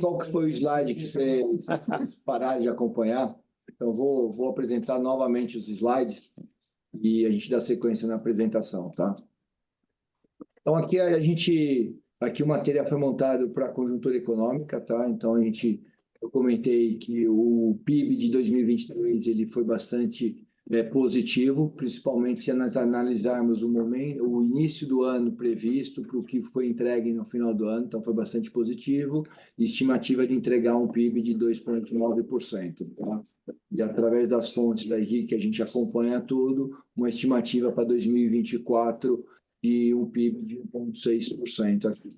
Qual que foi o slide que vocês pararam de acompanhar? Então, vou apresentar novamente os slides e a gente dá sequência na apresentação, tá? Então, aqui o material foi montado para a conjuntura econômica, tá? Então, eu comentei que o PIB de 2023 ele foi bastante positivo, principalmente se nós analisarmos o início do ano previsto para o que foi entregue no final do ano, então foi bastante positivo, estimativa de entregar um PIB de 2,9%, tá? E através das fontes daí que a gente acompanha tudo, uma estimativa para 2024 de um PIB de 1,6% aqui.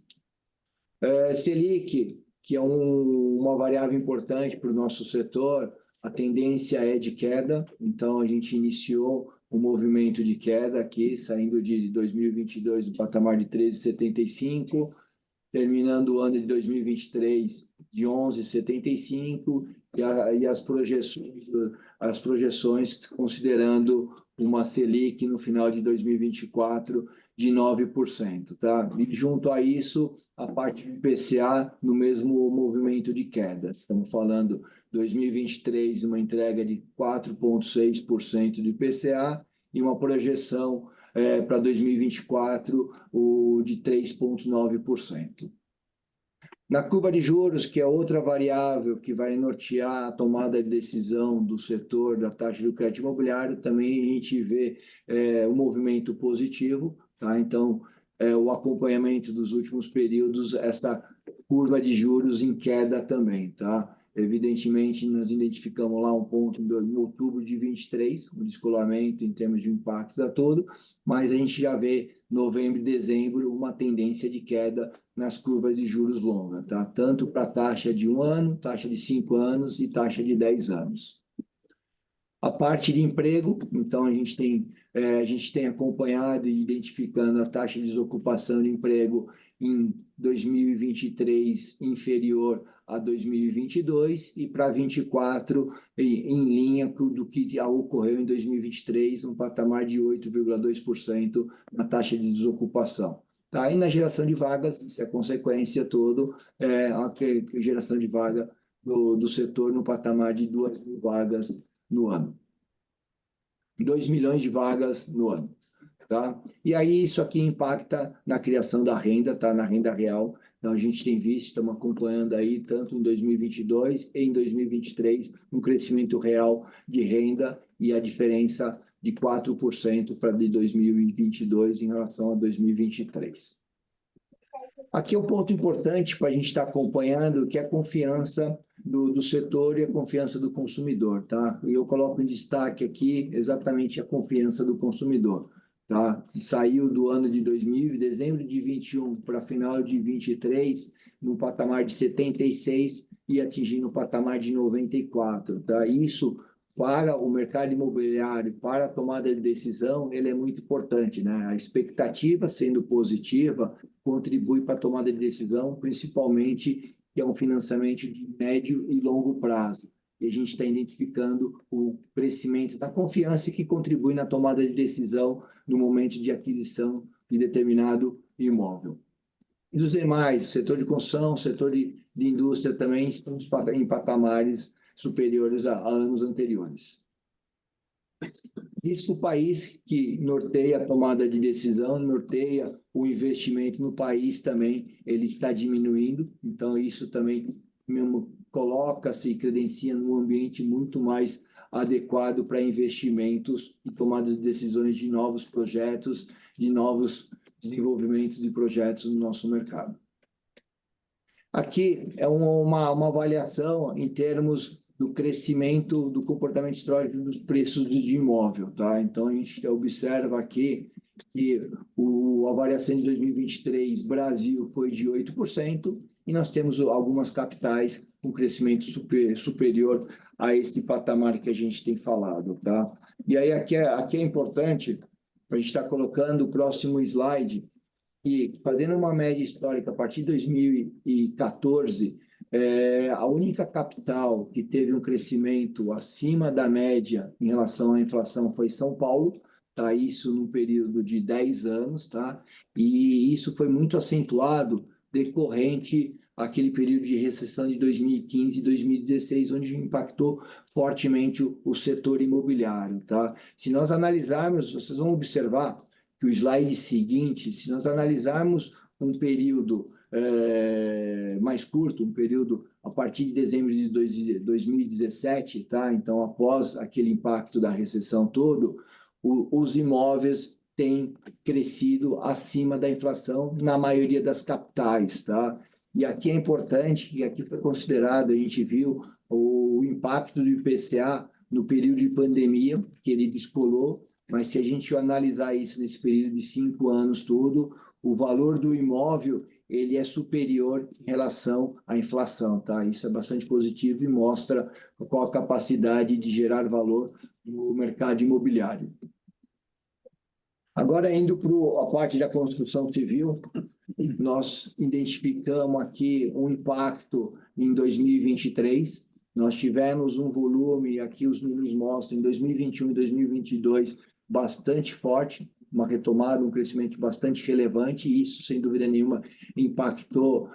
Selic, que é uma variável importante para o nosso setor, a tendência é de queda, então a gente iniciou um movimento de queda aqui, saindo de 2022 do patamar de 13,75, terminando o ano de 2023 de 11,75 e as projeções considerando uma Selic no final de 2024 de 9%, tá? E junto a isso, a parte do IPCA no mesmo movimento de queda. Estamos falando 2023, uma entrega de 4,6% do IPCA e uma projeção para 2024 de 3,9%. Na curva de juros, que é outra variável que vai nortear a tomada de decisão do setor da taxa do crédito imobiliário, também a gente vê um movimento positivo, tá? Então, o acompanhamento dos últimos períodos, essa curva de juros em queda também, tá? Evidentemente, nós identificamos lá um ponto em outubro de 23, um descolamento em termos de impacto da todo, mas a gente já vê novembro e dezembro uma tendência de queda nas curvas de juros longas, tá? Tanto para taxa de 1 ano, taxa de 5 anos e taxa de 10 anos. A parte de emprego, então a gente tem acompanhado e identificando a taxa de desocupação de emprego em 2023 inferior a 2022 e para 2024 em linha do que ocorreu em 2023, um patamar de 8,2% na taxa de desocupação. Tá? E na geração de vagas, isso é consequência todo, a geração de vaga do setor no patamar de 2.000 vagas no ano. 2 milhões de vagas no ano. Tá? E aí isso aqui impacta na criação da renda, tá? Na renda real. Então a gente tem visto, estamos acompanhando aí, tanto em 2022 e em 2023, um crescimento real de renda e a diferença de 4% para de 2022 em relação a 2023. Aqui é um ponto importante para a gente estar acompanhando, que é a confiança do setor e a confiança do consumidor, tá? E eu coloco em destaque aqui exatamente a confiança do consumidor, tá? Saiu do ano de 2000, dezembro de 21 para final de 23, no patamar de 76 e atingindo o patamar de 94, tá? Isso para o mercado imobiliário, para a tomada de decisão, ele é muito importante, né? A expectativa sendo positiva contribui para a tomada de decisão, principalmente que é um financiamento de médio e longo prazo. E a gente está identificando o crescimento da confiança que contribui na tomada de decisão no momento de aquisição de determinado imóvel. E dos demais, setor de construção, setor de indústria também estão em patamares superiores a anos anteriores. Isso o país que norteia a tomada de decisão, norteia o investimento no país também, ele está diminuindo, então isso também mesmo coloca-se e credencia num ambiente muito mais adequado para investimentos e tomadas de decisões de novos projetos, de novos desenvolvimentos de projetos no nosso mercado. Aqui é uma avaliação em termos do crescimento do comportamento histórico dos preços de imóvel, tá? Então a gente observa aqui que a variação de 2023 Brasil foi de 8% e nós temos algumas capitais com crescimento superior a esse patamar que a gente tem falado, tá? E aí aqui é importante a gente estar colocando o próximo slide e fazendo uma média histórica a partir de 2014, a única capital que teve um crescimento acima da média em relação à inflação foi São Paulo, tá? Isso num período de 10 anos, tá? E isso foi muito acentuado decorrente aquele período de recessão de 2015 e 2016, onde impactou fortemente o setor imobiliário, tá? Se nós analisarmos, vocês vão observar que o slide seguinte, se nós analisarmos um período mais curto, um período a partir de dezembro de 2017, tá? Então, após aquele impacto da recessão todo, os imóveis têm crescido acima da inflação na maioria das capitais, tá? E aqui é importante que aqui foi considerado, a gente viu o impacto do IPCA no período de pandemia, que ele descolou, mas se a gente analisar isso nesse período de 5 anos todo, o valor do imóvel ele é superior em relação à inflação, tá? Isso é bastante positivo e mostra qual a capacidade de gerar valor no mercado imobiliário. Agora, indo para a parte da construção civil, nós identificamos aqui um impacto em 2023. Nós tivemos um volume, aqui os números mostram, em 2021 e 2022, bastante forte, uma retomada, um crescimento bastante relevante, e isso, sem dúvida nenhuma, impactou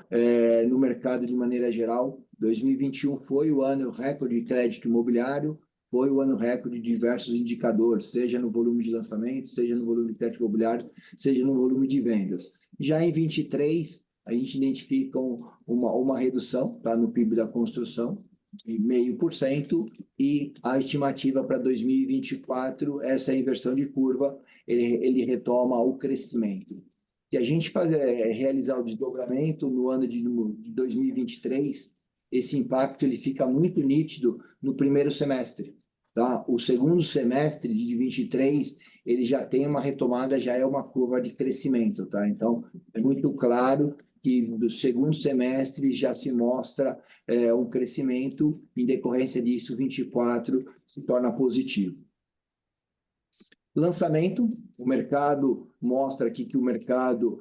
no mercado de maneira geral. 2021 foi o ano recorde de crédito imobiliário, foi o ano recorde de diversos indicadores, seja no volume de lançamento, seja no volume de crédito imobiliário, seja no volume de vendas. Já em 23, a gente identifica uma redução, tá, no PIB da construção, de 0,5%, e a estimativa para 2024, essa inversão de curva, ele retoma o crescimento. Se a gente realizar o desdobramento no ano de 2023, esse impacto ele fica muito nítido no primeiro semestre, tá? O segundo semestre de 23, ele já tem uma retomada, já é uma curva de crescimento, tá? Então, é muito claro que do segundo semestre já se mostra um crescimento, em decorrência disso, 24 se torna positivo. Lançamento, o mercado mostra aqui que o mercado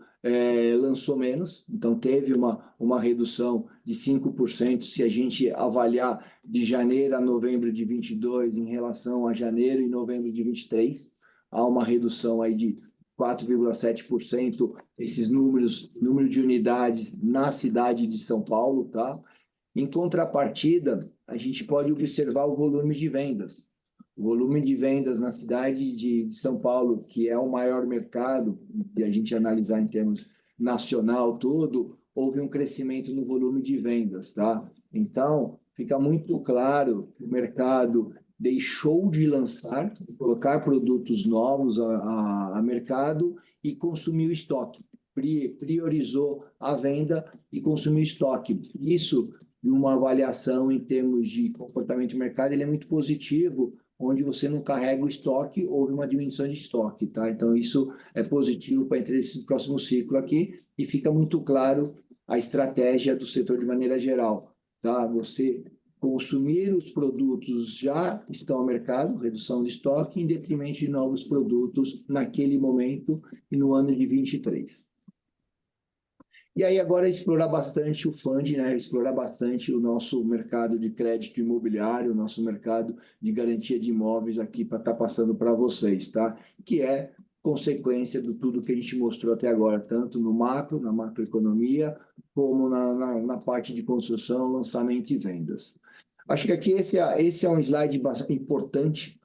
lançou menos, então teve uma redução de 5% se a gente avaliar de janeiro a novembro de 22 em relação a janeiro e novembro de 23, há uma redução aí de 4,7%, esses número de unidades na cidade de São Paulo, tá? Em contrapartida, a gente pode observar o volume de vendas. O volume de vendas na cidade de São Paulo, que é o maior mercado, e a gente analisar em termos nacional todo, houve um crescimento no volume de vendas, tá? Então, fica muito claro que o mercado deixou de lançar, colocar produtos novos a mercado e consumiu estoque. Priorizou a venda e consumiu estoque. Isso, numa avaliação em termos de comportamento de mercado, ele é muito positivo, onde você não carrega o estoque, houve uma diminuição de estoque, tá? Então, isso é positivo para entrar nesse próximo ciclo aqui, e fica muito claro a estratégia do setor de maneira geral, tá? Você consumir os produtos já estão ao mercado, redução de estoque, em detrimento de novos produtos naquele momento e no ano de 23. E aí agora explorar bastante o fund, né? Explorar bastante o nosso mercado de crédito imobiliário, o nosso mercado de garantia de imóveis aqui para estar passando para vocês, tá? Que é consequência de tudo que a gente mostrou até agora, tanto no macro, na macroeconomia, como na parte de construção, lançamento e vendas. Acho que aqui esse é um slide bastante importante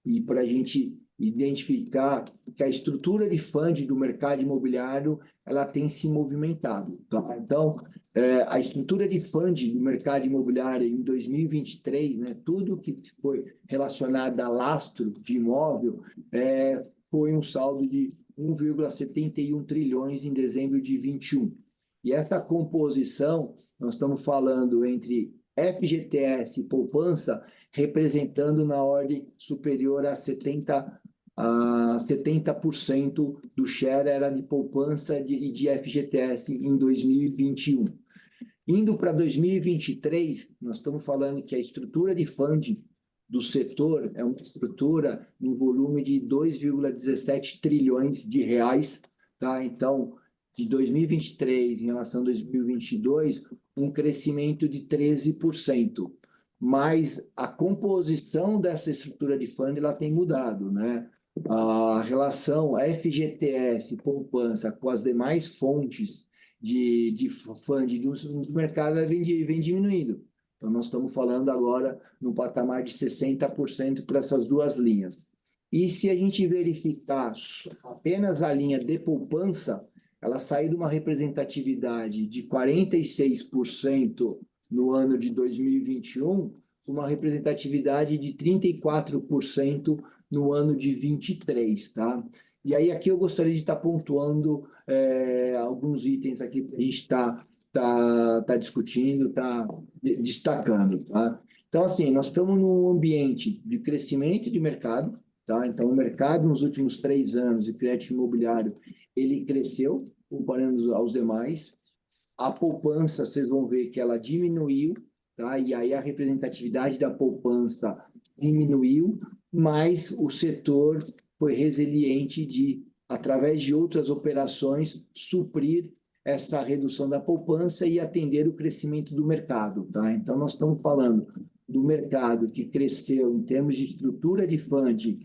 e para a gente identificar que a estrutura de fund do mercado imobiliário ela tem se movimentado, tá? Então, a estrutura de fund do mercado imobiliário em 2023, né, tudo que foi relacionado a lastro de imóvel, foi um saldo de 1,71 trilhões em dezembro de 21. E essa composição, nós estamos falando entre FGTS e poupança, representando na ordem superior a 70% do share era de poupança e de FGTS em 2021. Indo para 2023, nós estamos falando que a estrutura de funding do setor é uma estrutura no volume de 2,17 trilhões de reais, tá? Então, de 2023 em relação a 2022, um crescimento de 13%. Mas a composição dessa estrutura de fundo ela tem mudado, né? A relação FGTS poupança com as demais fontes de funding do mercado vem diminuindo. Então, nós estamos falando agora no patamar de 60% para essas duas linhas. E se a gente verificar apenas a linha de poupança, ela saiu de uma representatividade de 46% no ano de 2021, uma representatividade de 34% no ano de 23, tá? E aí aqui eu gostaria de estar pontuando alguns itens aqui que a gente está discutindo, está destacando, tá? Então, assim, nós estamos num ambiente de crescimento de mercado, tá? Então, o mercado nos últimos 3 anos de crédito imobiliário, ele cresceu, comparando aos demais. A poupança, vocês vão ver que ela diminuiu, tá? E aí a representatividade da poupança diminuiu, mas o setor foi resiliente de, através de outras operações, suprir essa redução da poupança e atender o crescimento do mercado, tá? Então, nós estamos falando do mercado que cresceu em termos de estrutura de funding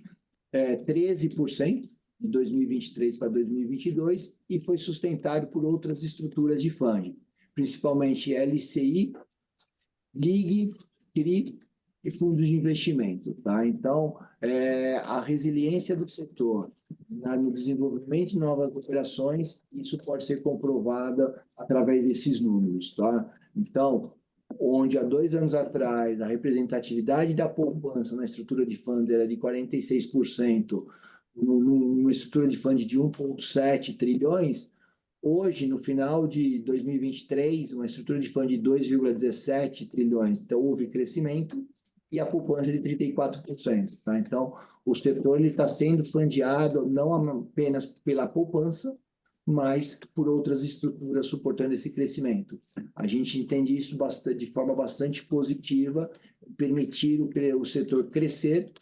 13% de 2023 para 2022 e foi sustentado por outras estruturas de funding, principalmente LCI, LIG, CRI e fundos de investimento, tá? Então, a resiliência do setor no desenvolvimento de novas operações, isso pode ser comprovada através desses números, tá? Então, onde há 2 anos atrás a representatividade da poupança na estrutura de fundo era de 46%, numa estrutura de fundo de 1,7 trilhões, hoje, no final de 2023, uma estrutura de fundo de 2,17 trilhões. Então, houve crescimento e a poupança de 34%. Tá? Então, o setor está sendo fundeado não apenas pela poupança, mas por outras estruturas suportando esse crescimento. A gente entende isso de forma bastante positiva, permitir o setor crescer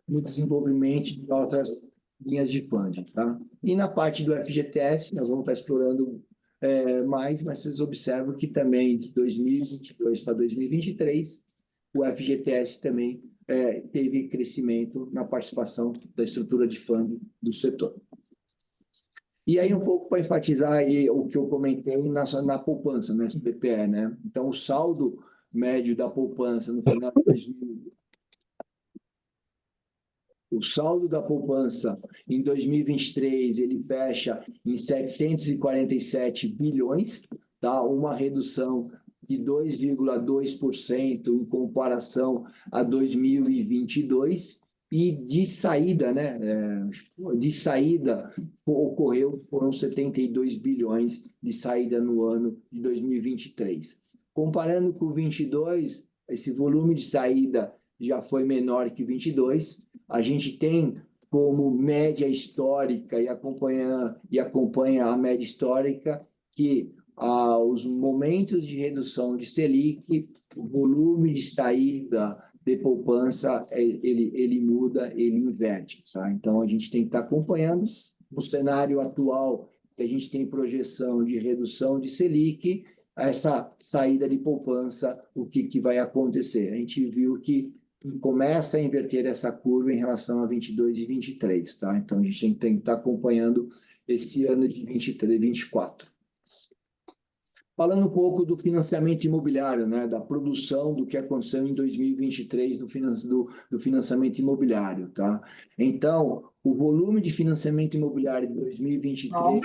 no desenvolvimento de outras linhas de funding. Tá? E na parte do FGTS, nós vamos estar explorando mais, mas vocês observam que também de 2022 para 2023, o FGTS também teve crescimento na participação da estrutura de funding do setor. E aí, um pouco para enfatizar aí o que eu comentei na poupança, na SBPE, né? Então, o saldo médio da poupança no final de 2000, o saldo da poupança em 2023, ele fecha em 747 bilhões, tá? Uma redução de 2,2% em comparação a 2022. E de saída, né? De saída foram 72 bilhões de saída no ano de 2023. Comparando com o 22, esse volume de saída já foi menor que 22. A gente tem como média histórica e acompanha a média histórica que os momentos de redução de Selic, o volume de saída de poupança, ele muda, ele inverte. Tá? Então, a gente tem que estar acompanhando o cenário atual, que a gente tem projeção de redução de Selic, essa saída de poupança, o que vai acontecer? A gente viu que começa a inverter essa curva em relação a 22 e 23, tá? Então, a gente tem que estar acompanhando esse ano de 23 e 24. Falando um pouco do financiamento imobiliário, né, da produção do que aconteceu em 2023 do financiamento imobiliário, tá? Então, o volume de financiamento imobiliário de 2023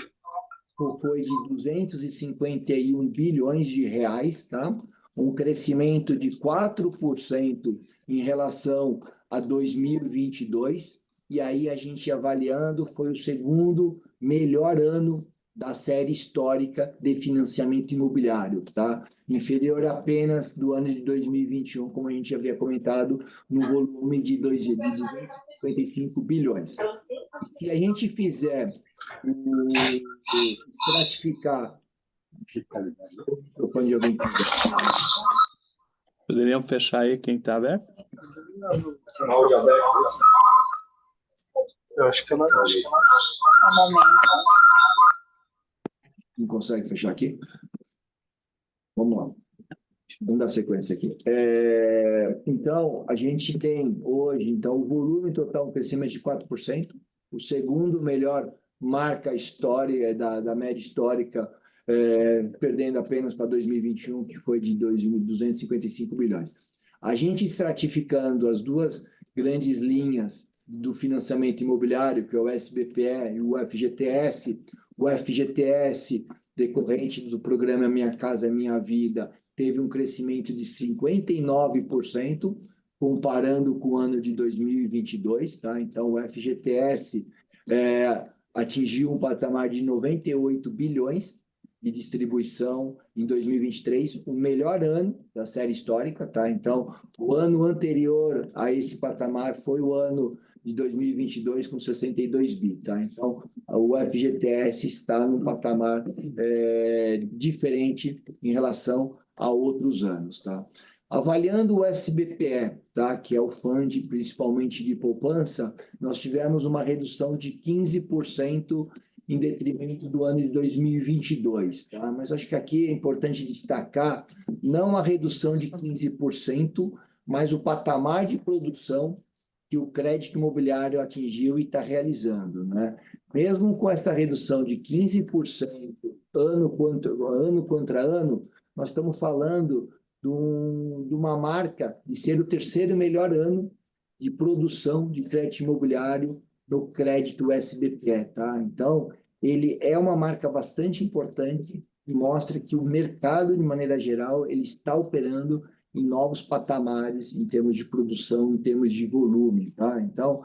foi de 251 bilhões de reais, tá? Um crescimento de 4% em relação a 2022. E aí, a gente avaliando, foi o segundo melhor ano da série histórica de financiamento imobiliário, tá? Inferior apenas do ano de 2021, como a gente havia comentado, no volume de 255 bilhões. E se a gente fizer estratificar o microfone de alguém quiser. Poderiam fechar aí quem está aberto? Áudio aberto. Eu acho que eu não. Um momento. Não consegue fechar aqui? Vamos lá. Vamos dar sequência aqui. Então, a gente tem hoje, então, o volume total, um crescimento de 4%, o segundo melhor marca histórica da média histórica perdendo apenas para 2021, que foi de 255 bilhões. A gente estratificando as duas grandes linhas do financiamento imobiliário, que é o SBPE e o FGTS, decorrente do programa Minha Casa Minha Vida, teve um crescimento de 59%, comparando com o ano de 2022, tá? Então, o FGTS atingiu um patamar de 98 bilhões de distribuição em 2023, o melhor ano da série histórica, tá? Então, o ano anterior a esse patamar foi o ano de 2022 com 62 bi, tá? Então, o FGTS está num patamar diferente em relação a outros anos, tá? Avaliando o SBPE, tá? Que é o fundo principalmente de poupança, nós tivemos uma redução de 15% em detrimento do ano de 2022, tá? Mas acho que aqui é importante destacar não a redução de 15%, mas o patamar de produção que o crédito imobiliário atingiu e está realizando, né? Mesmo com essa redução de 15% ano contra ano, nós estamos falando de uma marca de ser o terceiro melhor ano de produção de crédito imobiliário no crédito SBPE, tá? Então, ele é uma marca bastante importante e mostra que o mercado, de maneira geral, ele está operando em novos patamares em termos de produção, em termos de volume, tá? Então,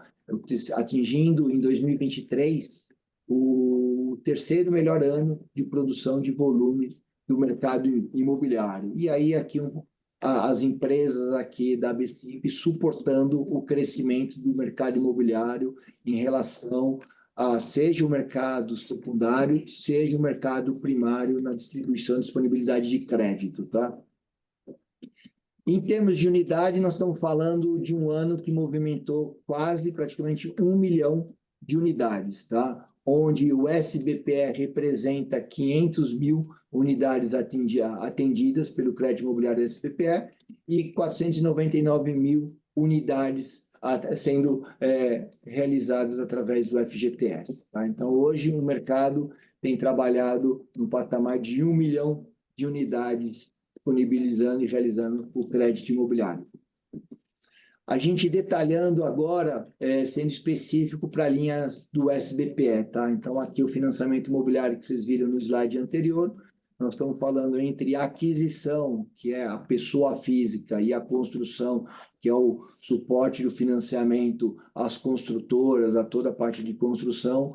atingindo em 2023 o terceiro melhor ano de produção de volume do mercado imobiliário. E aí aqui as empresas aqui da BCIP suportando o crescimento do mercado imobiliário em relação a seja o mercado secundário, seja o mercado primário na distribuição e disponibilidade de crédito, tá? Em termos de unidade, nós estamos falando de um ano que movimentou praticamente 1 milhão de unidades, tá? Onde o SBPE representa 500 mil unidades atendidas pelo crédito imobiliário do SBPE e 499 mil unidades sendo realizadas através do FGTS. Tá? Então, hoje, o mercado tem trabalhado no patamar de 1 milhão de unidades disponibilizando e realizando o crédito imobiliário. A gente detalhando agora, sendo específico para linhas do SBPE, tá? Então, aqui o financiamento imobiliário que vocês viram no slide anterior, nós estamos falando entre a aquisição, que é a pessoa física, e a construção, que é o suporte do financiamento às construtoras, a toda a parte de construção,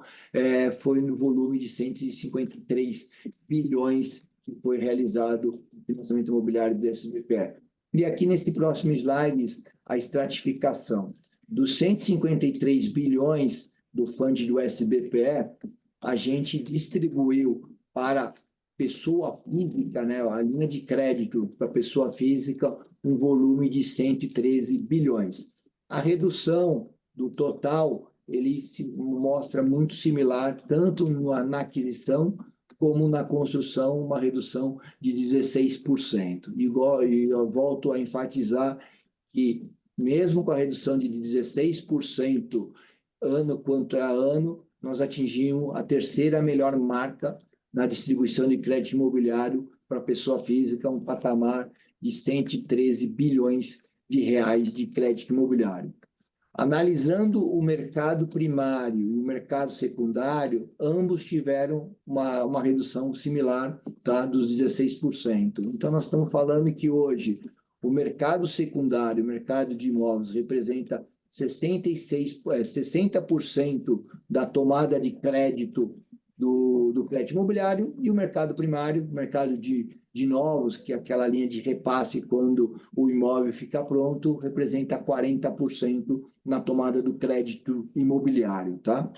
foi no volume de 153 bilhões que foi realizado o financiamento imobiliário do SBPE. E aqui nesse próximo slide, a estratificação. Dos 153 bilhões do fundo do SBPE, a gente distribuiu para pessoa física, né, a linha de crédito para pessoa física, um volume de 113 bilhões. A redução do total, ele se mostra muito similar, tanto na aquisição como na construção, uma redução de 16%. E eu volto a enfatizar que, mesmo com a redução de 16% ano contra ano, nós atingimos a terceira melhor marca na distribuição de crédito imobiliário para pessoa física, um patamar de 113 bilhões de reais de crédito imobiliário. Analisando o mercado primário e o mercado secundário, ambos tiveram uma redução similar, tá, dos 16%. Então, nós estamos falando que hoje o mercado secundário, o mercado de imóveis, representa 60% da tomada de crédito do crédito imobiliário, e o mercado primário, o mercado de novos, que é aquela linha de repasse quando o imóvel fica pronto, representa 40% na tomada do crédito imobiliário, tá?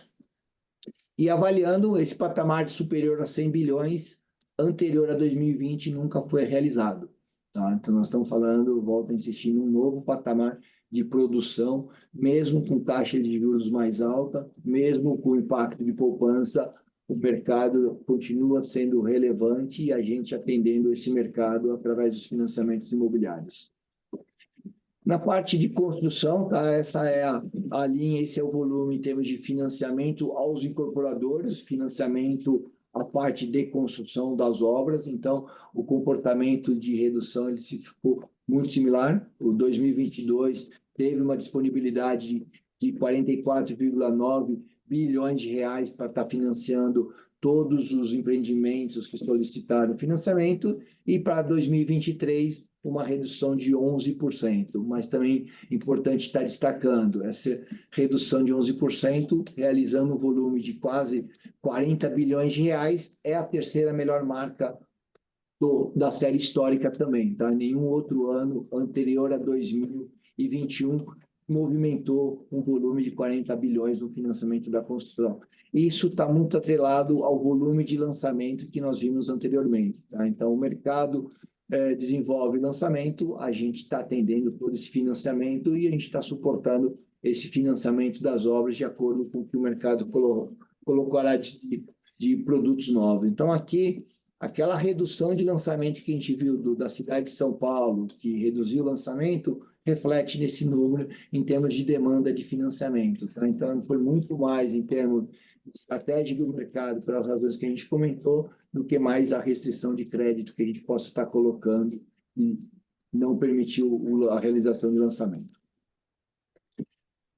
E avaliando esse patamar de superior a 100 bilhões, anterior a 2020, nunca foi realizado, tá? Então, nós estamos falando, volto a insistir, num novo patamar de produção, mesmo com taxa de juros mais alta, mesmo com impacto de poupança, o mercado continua sendo relevante e a gente atendendo esse mercado através dos financiamentos imobiliários. Na parte de construção, tá? Essa é a linha, esse é o volume em termos de financiamento aos incorporadores, financiamento a parte de construção das obras. Então, o comportamento de redução ele se ficou muito similar. O 2022 teve uma disponibilidade de 44,9 bilhões de reais para estar financiando todos os empreendimentos que solicitaram financiamento, e para 2023 uma redução de 11%, mas também importante estar destacando essa redução de 11%, realizando um volume de quase 40 bilhões de reais, é a terceira melhor marca da série histórica também, tá? Nenhum outro ano anterior a 2021 movimentou um volume de 40 bilhões no financiamento da construção. Isso está muito atrelado ao volume de lançamento que nós vimos anteriormente, tá? Então, o mercado desenvolve lançamento, a gente está atendendo todo esse financiamento e a gente está suportando esse financiamento das obras de acordo com o que o mercado colocará de produtos novos. Então, aqui, aquela redução de lançamento que a gente viu da cidade de São Paulo, que reduziu o lançamento, reflete nesse número em termos de demanda de financiamento, tá? Então, foi muito mais em termos de estratégia do mercado, pelas razões que a gente comentou, do que mais a restrição de crédito que a gente possa estar colocando e não permitiu a realização de lançamento.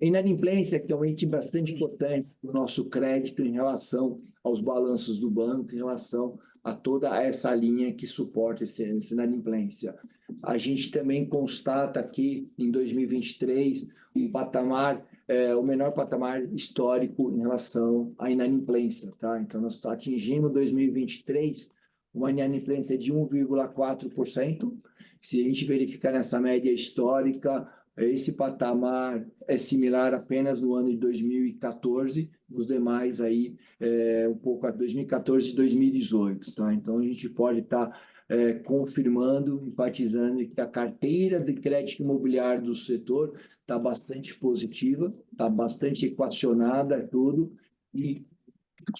Inadimplência, que é um item bastante importante para o nosso crédito em relação aos balanços do banco, em relação a toda essa linha que suporta essa inadimplência. A gente também constata aqui, em 2023, o menor patamar histórico em relação à inadimplência, tá? Então, nós estamos atingindo 2023 uma inadimplência de 1,4%. Se a gente verificar nessa média histórica, esse patamar é similar apenas no ano de 2014, os demais aí um pouco a 2014 e 2018, tá? Então, a gente pode estar confirmando, enfatizando que a carteira de crédito imobiliário do setor está bastante positiva, está bastante equacionada, tudo, e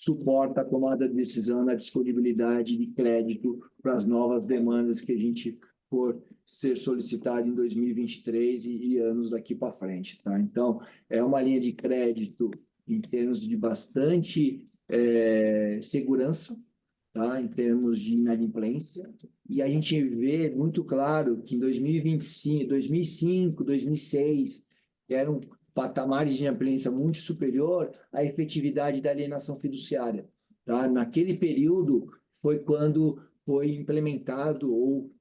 suporta a tomada de decisão na disponibilidade de crédito para as novas demandas que a gente for ser solicitado em 2023 e anos daqui para frente, tá? Então, é uma linha de crédito em termos de bastante segurança, tá? Em termos de inadimplência, e a gente vê muito claro que em 2025, 2005, 2006, eram patamares de inadimplência muito superior à efetividade da alienação fiduciária, tá? Naquele período foi quando foi implementado ou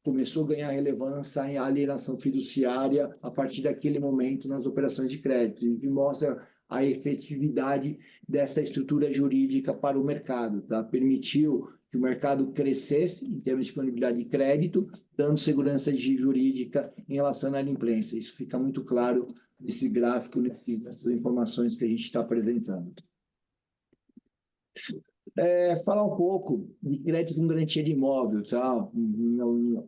começou a ganhar relevância a alienação fiduciária a partir daquele momento nas operações de crédito, e mostra a efetividade dessa estrutura jurídica para o mercado, tá? Permitiu que o mercado crescesse em termos de disponibilidade de crédito, dando segurança jurídica em relação à inadimplência. Isso fica muito claro nesse gráfico, nessas informações que a gente está apresentando. Falar um pouco de crédito com garantia de imóvel, tá?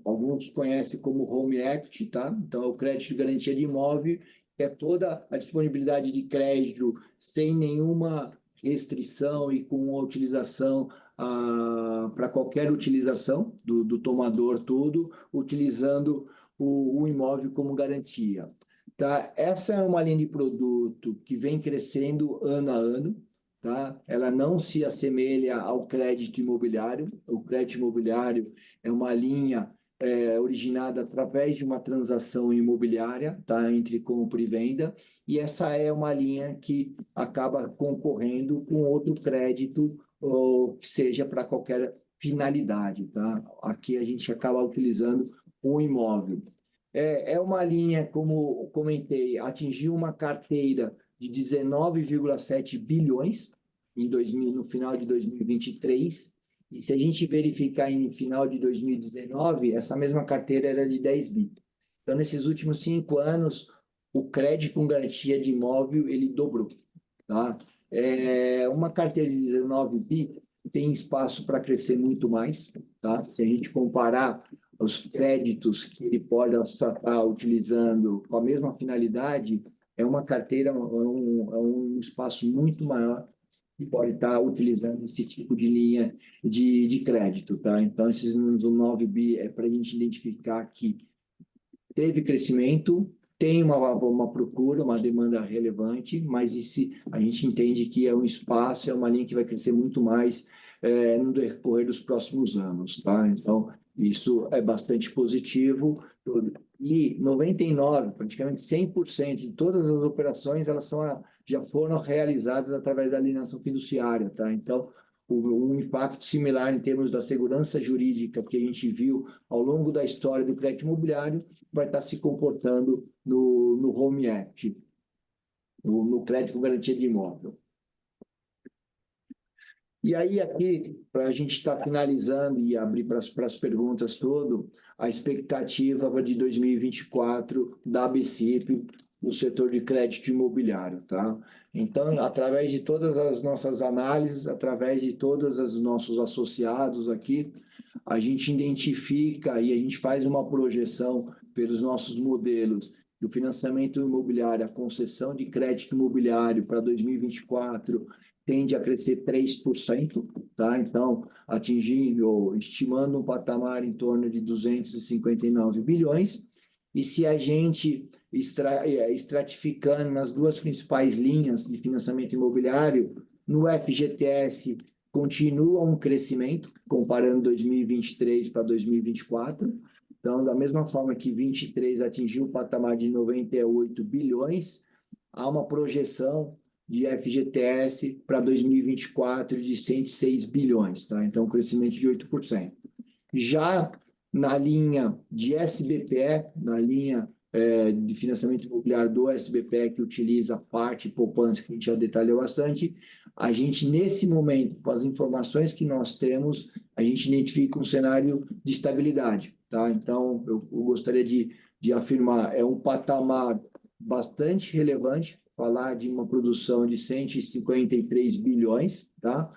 Alguns conhecem como home equity, tá? Então, é o crédito de garantia de imóvel, que é toda a disponibilidade de crédito sem nenhuma restrição e com a utilização para qualquer utilização do tomador, tudo, utilizando o imóvel como garantia, tá? Essa é uma linha de produto que vem crescendo ano a ano, tá? Ela não se assemelha ao crédito imobiliário. O crédito imobiliário é uma linha originada através de uma transação imobiliária, tá? Entre compra e venda, e essa é uma linha que acaba concorrendo com outro crédito, ou que seja para qualquer finalidade, tá? Aqui a gente acaba utilizando um imóvel. É uma linha, como comentei, atingiu uma carteira de 19,7 bilhões no final de 2023, e se a gente verificar em final de 2019, essa mesma carteira era de 10 bi. Então, nesses últimos 5 anos, o crédito com garantia de imóvel, ele dobrou, tá? Uma carteira de 19 bi tem espaço para crescer muito mais, tá? Se a gente comparar os créditos que ele pode estar utilizando com a mesma finalidade, é uma carteira, um espaço muito maior que pode estar utilizando esse tipo de linha de crédito, tá? Então, esses números do 9 bi é para a gente identificar que teve crescimento, tem uma procura, uma demanda relevante, mas a gente entende que é um espaço, é uma linha que vai crescer muito mais no decorrer dos próximos anos, tá? Então, isso é bastante positivo. E 99%, praticamente 100% de todas as operações, já foram realizadas através da alienação fiduciária, tá? Então, um impacto similar em termos da segurança jurídica que a gente viu ao longo da história do crédito imobiliário vai estar se comportando no Home Equity, no crédito com garantia de imóvel. E aí, aqui, para a gente estar finalizando e abrir para as perguntas todo, a expectativa de 2024 da ABCIP, no setor de crédito imobiliário, tá? Então, através de todas as nossas análises, através de todos os nossos associados aqui, a gente identifica e a gente faz uma projeção pelos nossos modelos do financiamento imobiliário, a concessão de crédito imobiliário para 2024 tende a crescer 3%, tá? Então, estimando um patamar em torno de 259 bilhões. E se a gente estratificando nas duas principais linhas de financiamento imobiliário, no FGTS continua um crescimento, comparando 2023 para 2024. Então, da mesma forma que 23 atingiu o patamar de 98 bilhões, há uma projeção de FGTS para 2024 de 106 bilhões, tá? Então, um crescimento de 8%. Já na linha de SBPE, na linha de financiamento imobiliário do SBPE, que utiliza parte poupança, que a gente já detalhou bastante, a gente, nesse momento, com as informações que nós temos, a gente identifica um cenário de estabilidade, tá? Então, eu gostaria de afirmar, é um patamar bastante relevante, falar de uma produção de 153 bilhões, tá?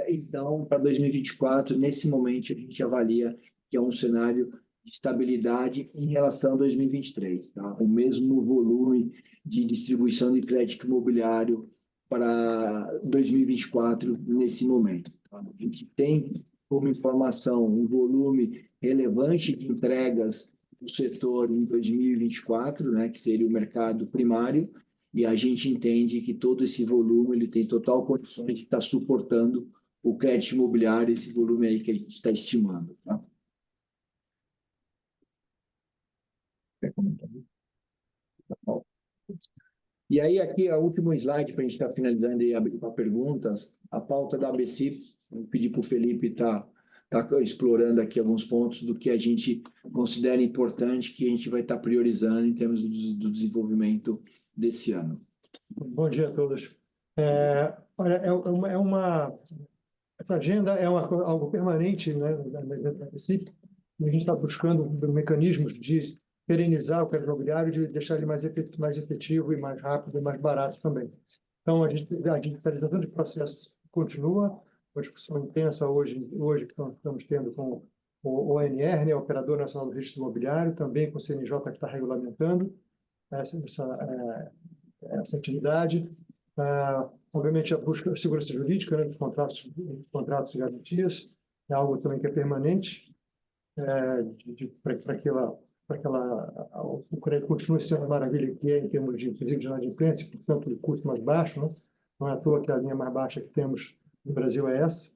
Então, para 2024, nesse momento, a gente avalia que é um cenário de estabilidade em relação a 2023, tá? O mesmo volume de distribuição de crédito imobiliário para 2024 nesse momento, tá? A gente tem como informação um volume relevante de entregas do setor em 2024, né, que seria o mercado primário, e a gente entende que todo esse volume ele tem total condições de estar suportando o crédito imobiliário, esse volume aí que a gente está estimando, tá? E aí, aqui, o último slide para a gente estar finalizando e abrir para perguntas, a pauta da ABCIP, vou pedir para o Felipe estar explorando aqui alguns pontos do que a gente considera importante, que a gente vai estar priorizando em termos do desenvolvimento desse ano. Bom dia a todos. Olha, essa agenda é algo permanente, né, da ABCIP, e a gente está buscando mecanismos de perenizar o crédito imobiliário, de deixar ele mais efetivo e mais rápido e mais barato também. Então, a digitalização de processos continua, uma discussão intensa hoje que estamos tendo com o ONR, né, o Operador Nacional do Registro Imobiliário, também com o CNJ, que está regulamentando essa atividade. Obviamente, a busca da segurança jurídica, né, dos contratos e garantias, é algo também que é permanente, para que o crédito continue sendo a maravilha que é em termos de perigo de inadimplência, portanto, o custo mais baixo, né? Não é à toa que a linha mais baixa que temos no Brasil é essa,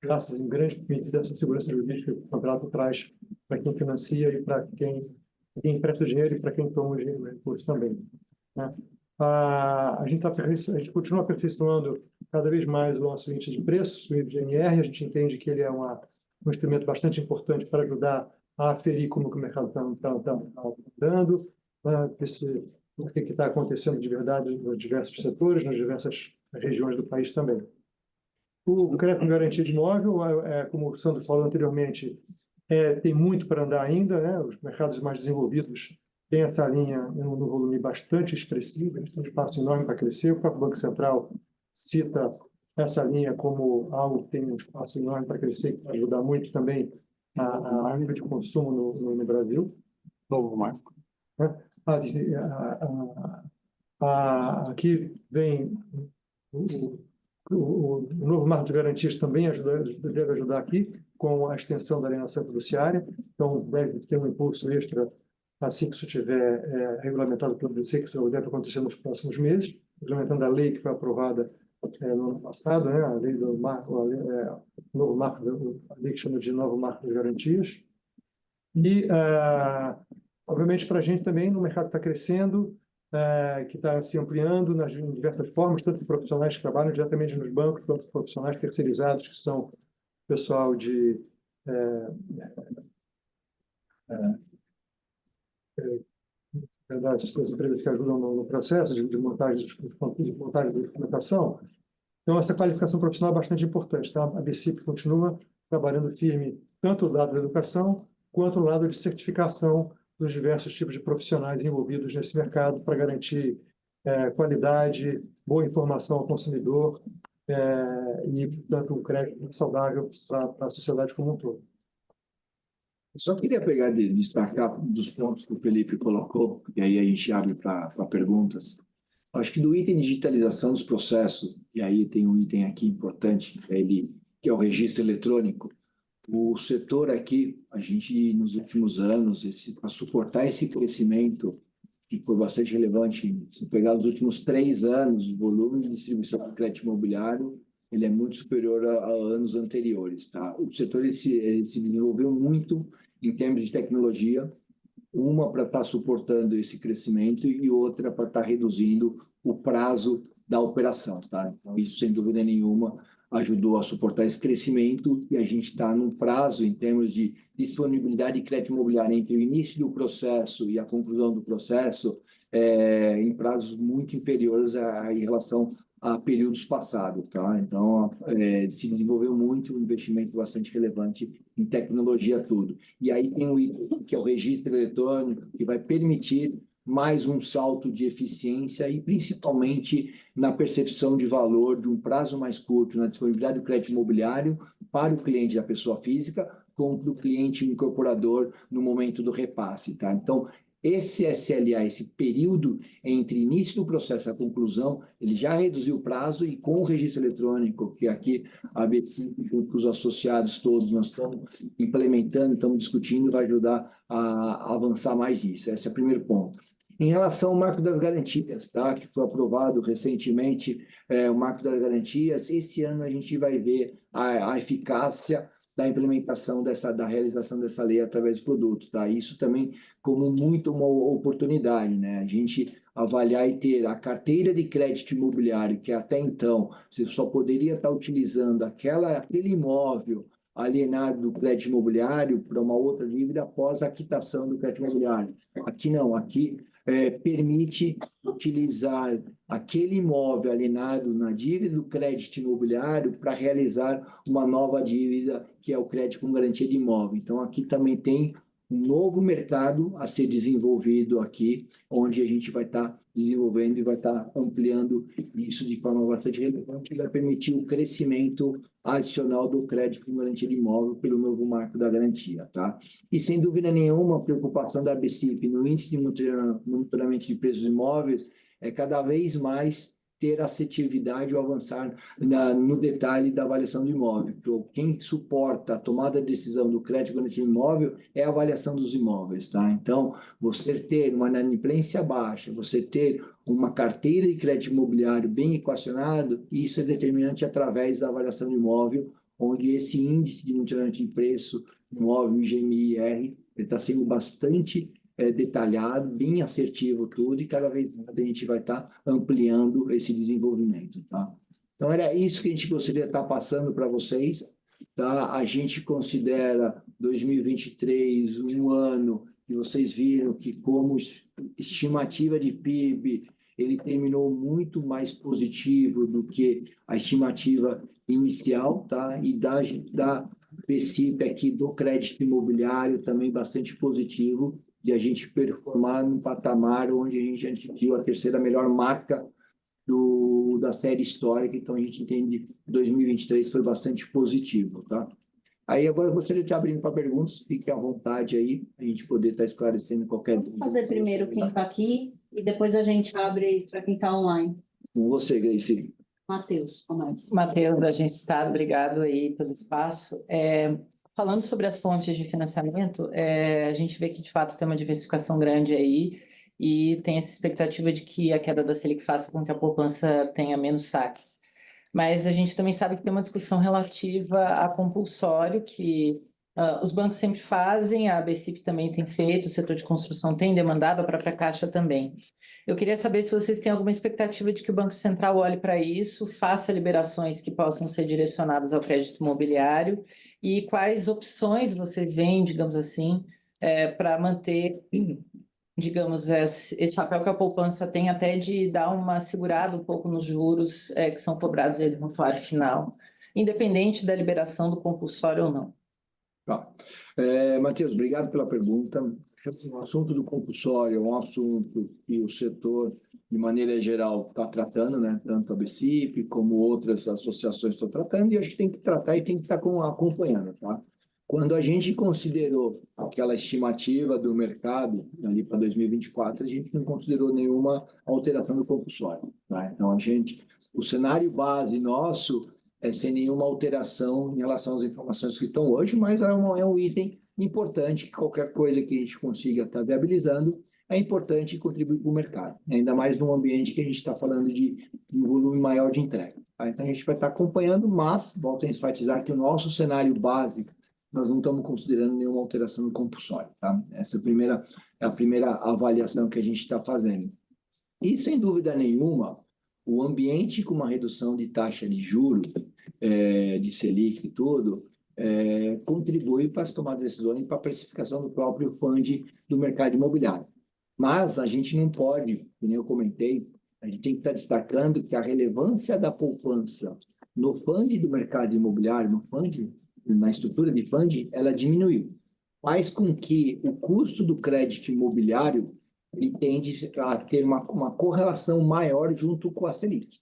graças em grande medida a essa segurança jurídica que o contrato traz para quem financia e para quem empresta dinheiro e para quem toma o dinheiro do recurso também, né? A gente continua aperfeiçoando cada vez mais o nosso índice de preço, o IBGNR. A gente entende que ele é um instrumento bastante importante para ajudar a aferir como que o mercado está andando, o que está acontecendo de verdade nos diversos setores, nas diversas regiões do país também. O crédito com garantia de imóvel, como o Sandro falou anteriormente, tem muito para andar ainda, né? Os mercados mais desenvolvidos têm essa linha num volume bastante expressivo, eles têm um espaço enorme para crescer. O próprio Banco Central cita essa linha como algo que tem um espaço enorme para crescer, que vai ajudar muito também a nível de consumo no Brasil. Novo marco. Aqui vem o novo marco de garantias também deve ajudar aqui com a extensão da alienação fiduciária. Então, deve ter um impulso extra assim que isso estiver regulamentado pelo BC, que isso deve acontecer nos próximos meses, regulamentando a lei que foi aprovada no ano passado, né? A lei do marco, novo marco, a lei que chama de novo marco das garantias. E, obviamente, para a gente também, o mercado está crescendo, que está se ampliando em diversas formas, tanto profissionais que trabalham diretamente nos bancos, quanto profissionais terceirizados, que são pessoal das empresas que ajudam no processo de montagem da documentação. Então, essa qualificação profissional é bastante importante. Tá? A BCIP continua trabalhando firme tanto do lado da educação, quanto no lado de certificação dos diversos tipos de profissionais envolvidos nesse mercado para garantir qualidade, boa informação ao consumidor e, portanto, um crédito saudável para a sociedade como um todo. Só queria destacar dos pontos que o Felipe colocou, e aí a gente abre para perguntas. Acho que do item de digitalização dos processos, e aí tem um item aqui importante, que é o registro eletrônico. O setor aqui, a gente, nos últimos anos, para suportar esse crescimento, que foi bastante relevante, se pegar os últimos 3 anos, o volume de distribuição de crédito imobiliário, ele é muito superior a anos anteriores. Tá? O setor ele se desenvolveu muito em termos de tecnologia, uma para estar suportando esse crescimento e outra para estar reduzindo o prazo da operação. Tá? Então, isso, sem dúvida nenhuma, ajudou a suportar esse crescimento e a gente está num prazo, em termos de disponibilidade de crédito imobiliário entre o início do processo e a conclusão do processo, em prazos muito inferiores em relação a períodos passados. Tá? Então, se desenvolveu muito um investimento bastante relevante em tecnologia tudo. E aí tem o item, que é o registro eletrônico, que vai permitir mais um salto de eficiência e, principalmente, na percepção de valor de um prazo mais curto na disponibilidade do crédito imobiliário para o cliente da pessoa física, como para o cliente incorporador no momento do repasse. Tá? Então, esse SLA, esse período entre início do processo e a conclusão, ele já reduziu o prazo e com o registro eletrônico, que aqui a BCIP, junto com os associados todos, nós estamos implementando, estamos discutindo, vai ajudar a avançar mais nisso. Esse é o primeiro ponto. Em relação ao marco das garantias, tá? Que foi aprovado recentemente, o marco das garantias, esse ano a gente vai ver a eficácia da implementação da realização dessa lei através do produto, tá? Isso também como muito uma oportunidade, né? A gente avaliar e ter a carteira de crédito imobiliário, que até então você só poderia estar utilizando aquele imóvel alienado do crédito imobiliário para uma outra dívida após a quitação do crédito imobiliário. Aqui não, aqui permite utilizar aquele imóvel alienado na dívida do crédito imobiliário para realizar uma nova dívida, que é o crédito com garantia de imóvel. Então, aqui também tem um novo mercado a ser desenvolvido aqui, onde a gente vai estar desenvolvendo e vai estar ampliando isso de forma bastante relevante, que vai permitir o crescimento adicional do crédito com garantia de imóvel pelo novo marco da garantia, tá? E, sem dúvida nenhuma, a preocupação da BCIP no índice de monitoramento de preços imóveis é cada vez mais ter assertividade ou avançar no detalhe da avaliação do imóvel. Então, quem suporta a tomada de decisão do crédito garantido imóvel é a avaliação dos imóveis, tá? Então, você ter uma inadimplência baixa, você ter uma carteira de crédito imobiliário bem equacionado, isso é determinante através da avaliação do imóvel, onde esse índice de monitoramento de preço imóvel, o IGMI-R, está sendo bastante detalhado, bem assertivo tudo, e cada vez mais a gente vai estar ampliando esse desenvolvimento, tá? Então, era isso que a gente gostaria de estar passando para vocês, tá? A gente considera 2023 um ano que vocês viram que, como estimativa de PIB, ele terminou muito mais positivo do que a estimativa inicial, tá? E da BCIP aqui do crédito imobiliário também bastante positivo, de a gente performar num patamar onde a gente atingiu a terceira melhor marca da série histórica. Então, a gente entende que 2023 foi bastante positivo, tá? Aí, agora, eu gostaria de te abrir para perguntas, fique à vontade aí, a gente poder estar esclarecendo qualquer dúvida. Vamos fazer primeiro quem está aqui e depois a gente abre para quem está online. Com você, Gracie. Matheus, começa. Matheus, da Genstar, obrigado aí pelo espaço. Falando sobre as fontes de financiamento, a gente vê que, de fato, tem uma diversificação grande aí e tem essa expectativa de que a queda da Selic faça com que a poupança tenha menos saques. Mas a gente também sabe que tem uma discussão relativa a compulsório, que os bancos sempre fazem, a ABCIP também tem feito, o setor de construção tem demandado, a própria Caixa também. Eu queria saber se vocês têm alguma expectativa de que o Banco Central olhe para isso, faça liberações que possam ser direcionadas ao crédito imobiliário e quais opções vocês veem, digamos assim, para manter, digamos, esse papel que a poupança tem até de dar uma segurada um pouco nos juros que são cobrados aí do usuário final, independente da liberação do compulsório ou não. Tá. Matheus, obrigado pela pergunta. O assunto do compulsório é um assunto que o setor, de maneira geral, está tratando, né? Tanto a BCIP como outras associações estão tratando, e a gente tem que tratar e tem que estar acompanhando, tá? Quando a gente considerou aquela estimativa do mercado, ali para 2024, a gente não considerou nenhuma alteração do compulsório, tá? Então, o cenário base nosso é sem nenhuma alteração em relação às informações que estão hoje, mas é um item importante, que qualquer coisa que a gente consiga estar viabilizando é importante e contribui para o mercado, ainda mais num ambiente que a gente está falando de um volume maior de entrega. Tá? Então, a gente vai estar acompanhando, mas volto a enfatizar que o nosso cenário básico, nós não estamos considerando nenhuma alteração no compulsório. Tá? Essa é a primeira avaliação que a gente está fazendo. E, sem dúvida nenhuma, o ambiente com uma redução de taxa de juros, de Selic e tudo, contribui para as tomadas de decisões e para a precificação do próprio fundo do mercado imobiliário. Mas a gente não pode, como eu comentei, a gente tem que estar destacando que a relevância da poupança no fundo do mercado imobiliário, na estrutura de fundo, ela diminuiu. Faz com que o custo do crédito imobiliário ele tende a ter uma correlação maior junto com a Selic.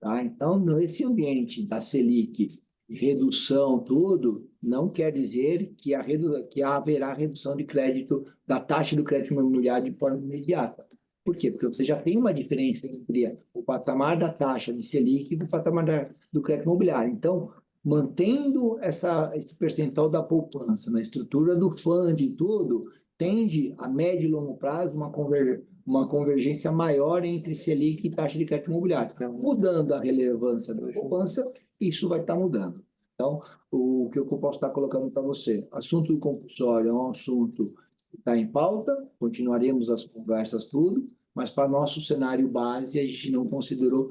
Tá? Então, nesse ambiente da Selic, redução, tudo, não quer dizer que haverá redução de crédito, da taxa do crédito imobiliário de forma imediata. Por quê? Porque você já tem uma diferença entre o patamar da taxa de Selic e o patamar do crédito imobiliário. Então, mantendo esse percentual da poupança na estrutura do fundo e tudo, tende, a médio e longo prazo, uma convergência maior entre Selic e taxa de crédito imobiliário. Mudando a relevância da poupança, isso vai estar mudando. Então, o que eu posso estar colocando para você? Assunto do compulsório é um assunto que está em pauta, continuaremos as conversas, tudo, mas para nosso cenário base, a gente não considerou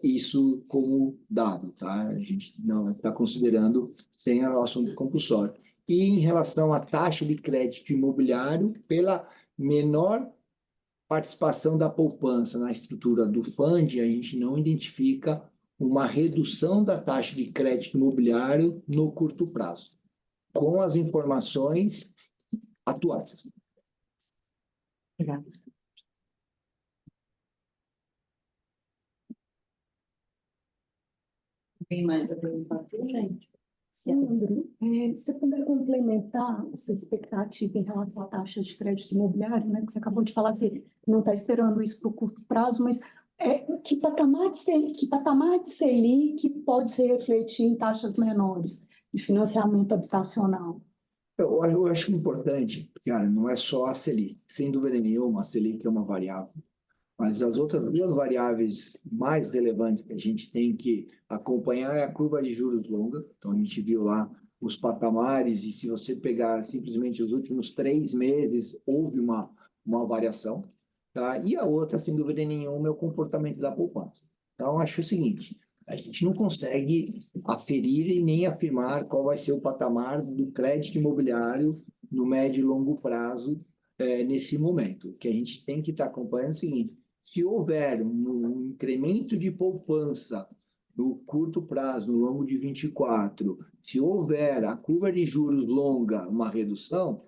isso como dado, tá? A gente não está considerando sem o assunto compulsório. E em relação à taxa de crédito imobiliário, pela menor participação da poupança na estrutura do fundo, a gente não identifica uma redução da taxa de crédito imobiliário no curto prazo, com as informações atuais. Obrigada. Tem mais a perguntar aqui, gente? Sandro, você puder complementar essa expectativa em relação à taxa de crédito imobiliário, né? Que você acabou de falar que não está esperando isso para o curto prazo, mas que patamar de Selic pode se refletir em taxas menores de financiamento habitacional? Eu acho importante, cara, não é só a Selic. Sem dúvida nenhuma, a Selic é uma variável. Mas as outras duas variáveis mais relevantes que a gente tem que acompanhar é a curva de juros longa. Então, a gente viu lá os patamares e se você pegar simplesmente os últimos 3 meses, houve uma variação. Tá? E a outra, sem dúvida nenhuma, é o comportamento da poupança. Então, acho o seguinte, a gente não consegue aferir e nem afirmar qual vai ser o patamar do crédito imobiliário no médio e longo prazo nesse momento. O que a gente tem que estar acompanhando é o seguinte, se houver um incremento de poupança no curto prazo, no longo de 24, se houver a curva de juros longa, uma redução,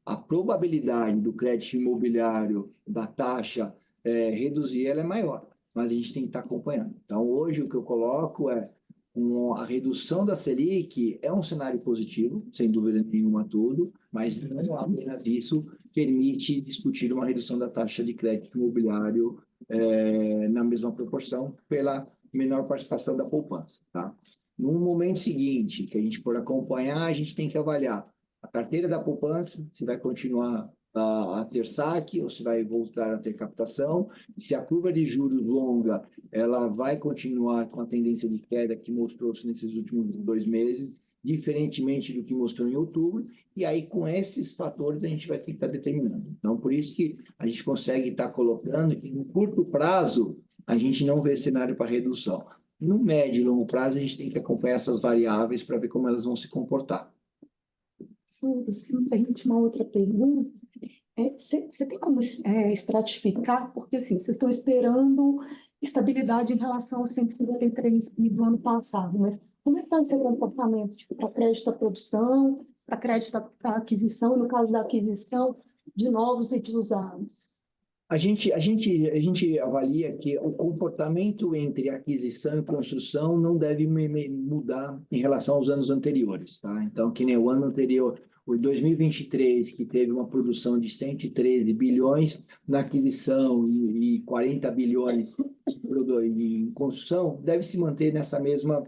a probabilidade do crédito imobiliário, da taxa reduzir, ela é maior. Mas a gente tem que estar acompanhando. Então, hoje, o que eu coloco a redução da Selic é um cenário positivo, sem dúvida nenhuma tudo, mas não apenas isso permite discutir uma redução da taxa de crédito imobiliário na mesma proporção pela menor participação da poupança. Tá? No momento seguinte, que a gente for acompanhar, a gente tem que avaliar a carteira da poupança, se vai continuar a ter saque ou se vai voltar a ter captação. Se a curva de juros longa, ela vai continuar com a tendência de queda que mostrou-se nesses últimos 2 meses, diferentemente do que mostrou em outubro, e aí com esses fatores a gente vai ter que estar determinando. Então, por isso que a gente consegue estar colocando que no curto prazo a gente não vê cenário para redução. No médio e longo prazo, a gente tem que acompanhar essas variáveis para ver como elas vão se comportar. Sim, permite uma outra pergunta. Você tem como estratificar? Porque assim, vocês estão esperando estabilidade em relação aos 153 do ano passado, mas como é que vai ser o comportamento para crédito à produção, para crédito à aquisição, no caso da aquisição de novos e de usados? A gente avalia que o comportamento entre aquisição e construção não deve mudar em relação aos anos anteriores, tá? Então, que nem o ano anterior, o 2023, que teve uma produção de 113 bilhões na aquisição e 40 bilhões em construção, deve se manter nessa mesma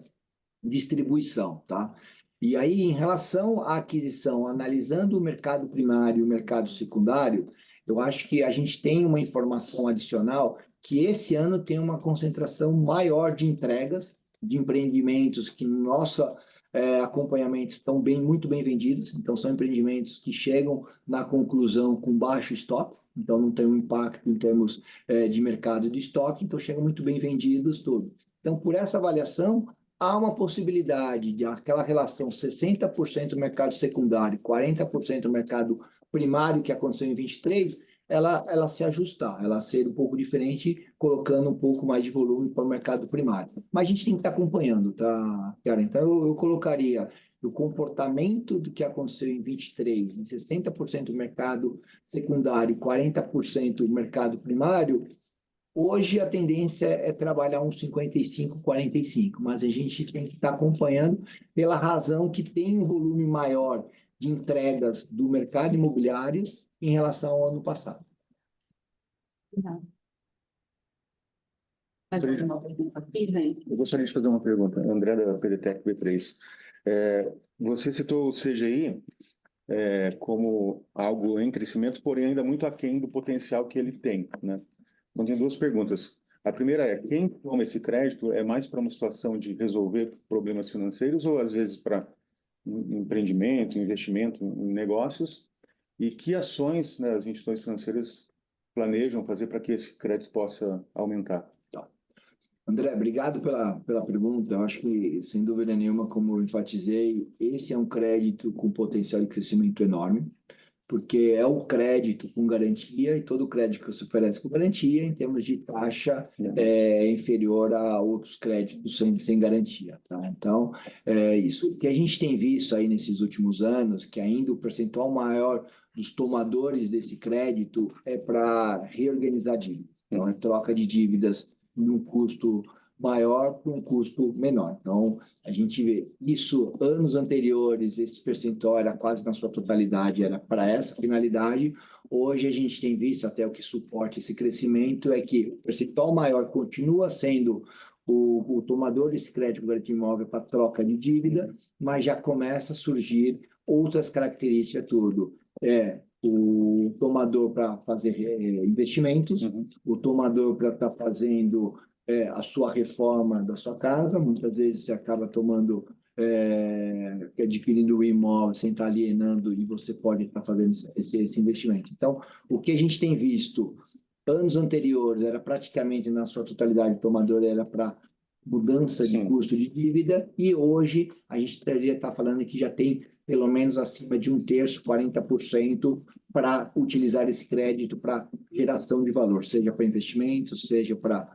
distribuição, tá? E aí, em relação à aquisição, analisando o mercado primário e o mercado secundário, eu acho que a gente tem uma informação adicional que esse ano tem uma concentração maior de entregas, de empreendimentos que no nosso acompanhamento estão muito bem vendidos. Então, são empreendimentos que chegam na conclusão com baixo estoque, então não tem um impacto em termos de mercado de estoque, então chegam muito bem vendidos tudo. Então, por essa avaliação, há uma possibilidade de aquela relação 60% mercado secundário, 40% mercado primário que aconteceu em 23, ela se ajustar, ela ser um pouco diferente, colocando um pouco mais de volume para o mercado primário. Mas a gente tem que estar acompanhando, tá, cara? Então, eu colocaria o comportamento do que aconteceu em 23, em 60% mercado secundário e 40% mercado primário. Hoje, a tendência é trabalhar uns 55, 45, mas a gente tem que estar acompanhando pela razão que tem um volume maior de entregas do mercado imobiliário em relação ao ano passado. Mais alguma pergunta aqui, gente? Eu gostaria de fazer uma pergunta. André, da PDTEC B3. Você citou o CGI como algo em crescimento, porém ainda muito aquém do potencial que ele tem, né? Então, tem duas perguntas. A primeira é, quem toma esse crédito é mais para uma situação de resolver problemas financeiros ou, às vezes, para empreendimento, investimento em negócios? E que ações, né, as instituições financeiras planejam fazer para que esse crédito possa aumentar? André, obrigado pela pergunta. Eu acho que, sem dúvida nenhuma, como eu enfatizei, esse é um crédito com potencial de crescimento enorme, porque é o crédito com garantia e todo crédito que você oferece com garantia, em termos de taxa, é inferior a outros créditos sem garantia, tá? Então, isso. O que a gente tem visto aí nesses últimos anos, que ainda o percentual maior dos tomadores desse crédito é para reorganizar dívidas. Então, é troca de dívidas num custo maior para um custo menor. Então, a gente vê isso, anos anteriores, esse percentual era quase na sua totalidade, era para essa finalidade. Hoje, a gente tem visto, até o que suporta esse crescimento, é que o percentual maior continua sendo o tomador desse crédito garantia imóvel para troca de dívida, mas já começa a surgir outras características, tudo. O tomador para fazer investimentos, o tomador para estar fazendo a sua reforma da sua casa. Muitas vezes você acaba adquirindo o imóvel sem estar alienando e você pode estar fazendo esse investimento. Então, o que a gente tem visto anos anteriores era praticamente na sua totalidade, o tomador era para mudança de custo de dívida, e hoje a gente deveria estar falando que já tem pelo menos acima de 1/3, 40%, para utilizar esse crédito para geração de valor, seja para investimentos, seja para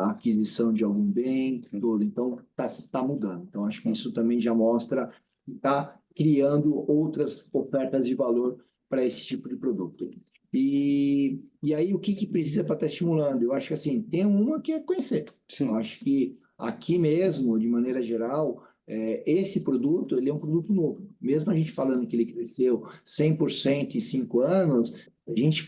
aquisição de algum bem, tudo. Então, está mudando. Então, acho que isso também já mostra que está criando outras ofertas de valor para esse tipo de produto. E aí, o que precisa para estar estimulando? Eu acho que, assim, tem uma que é conhecer. Sim. Eu acho que aqui mesmo, de maneira geral, esse produto, ele é um produto novo. Mesmo a gente falando que ele cresceu 100% em 5 anos, a gente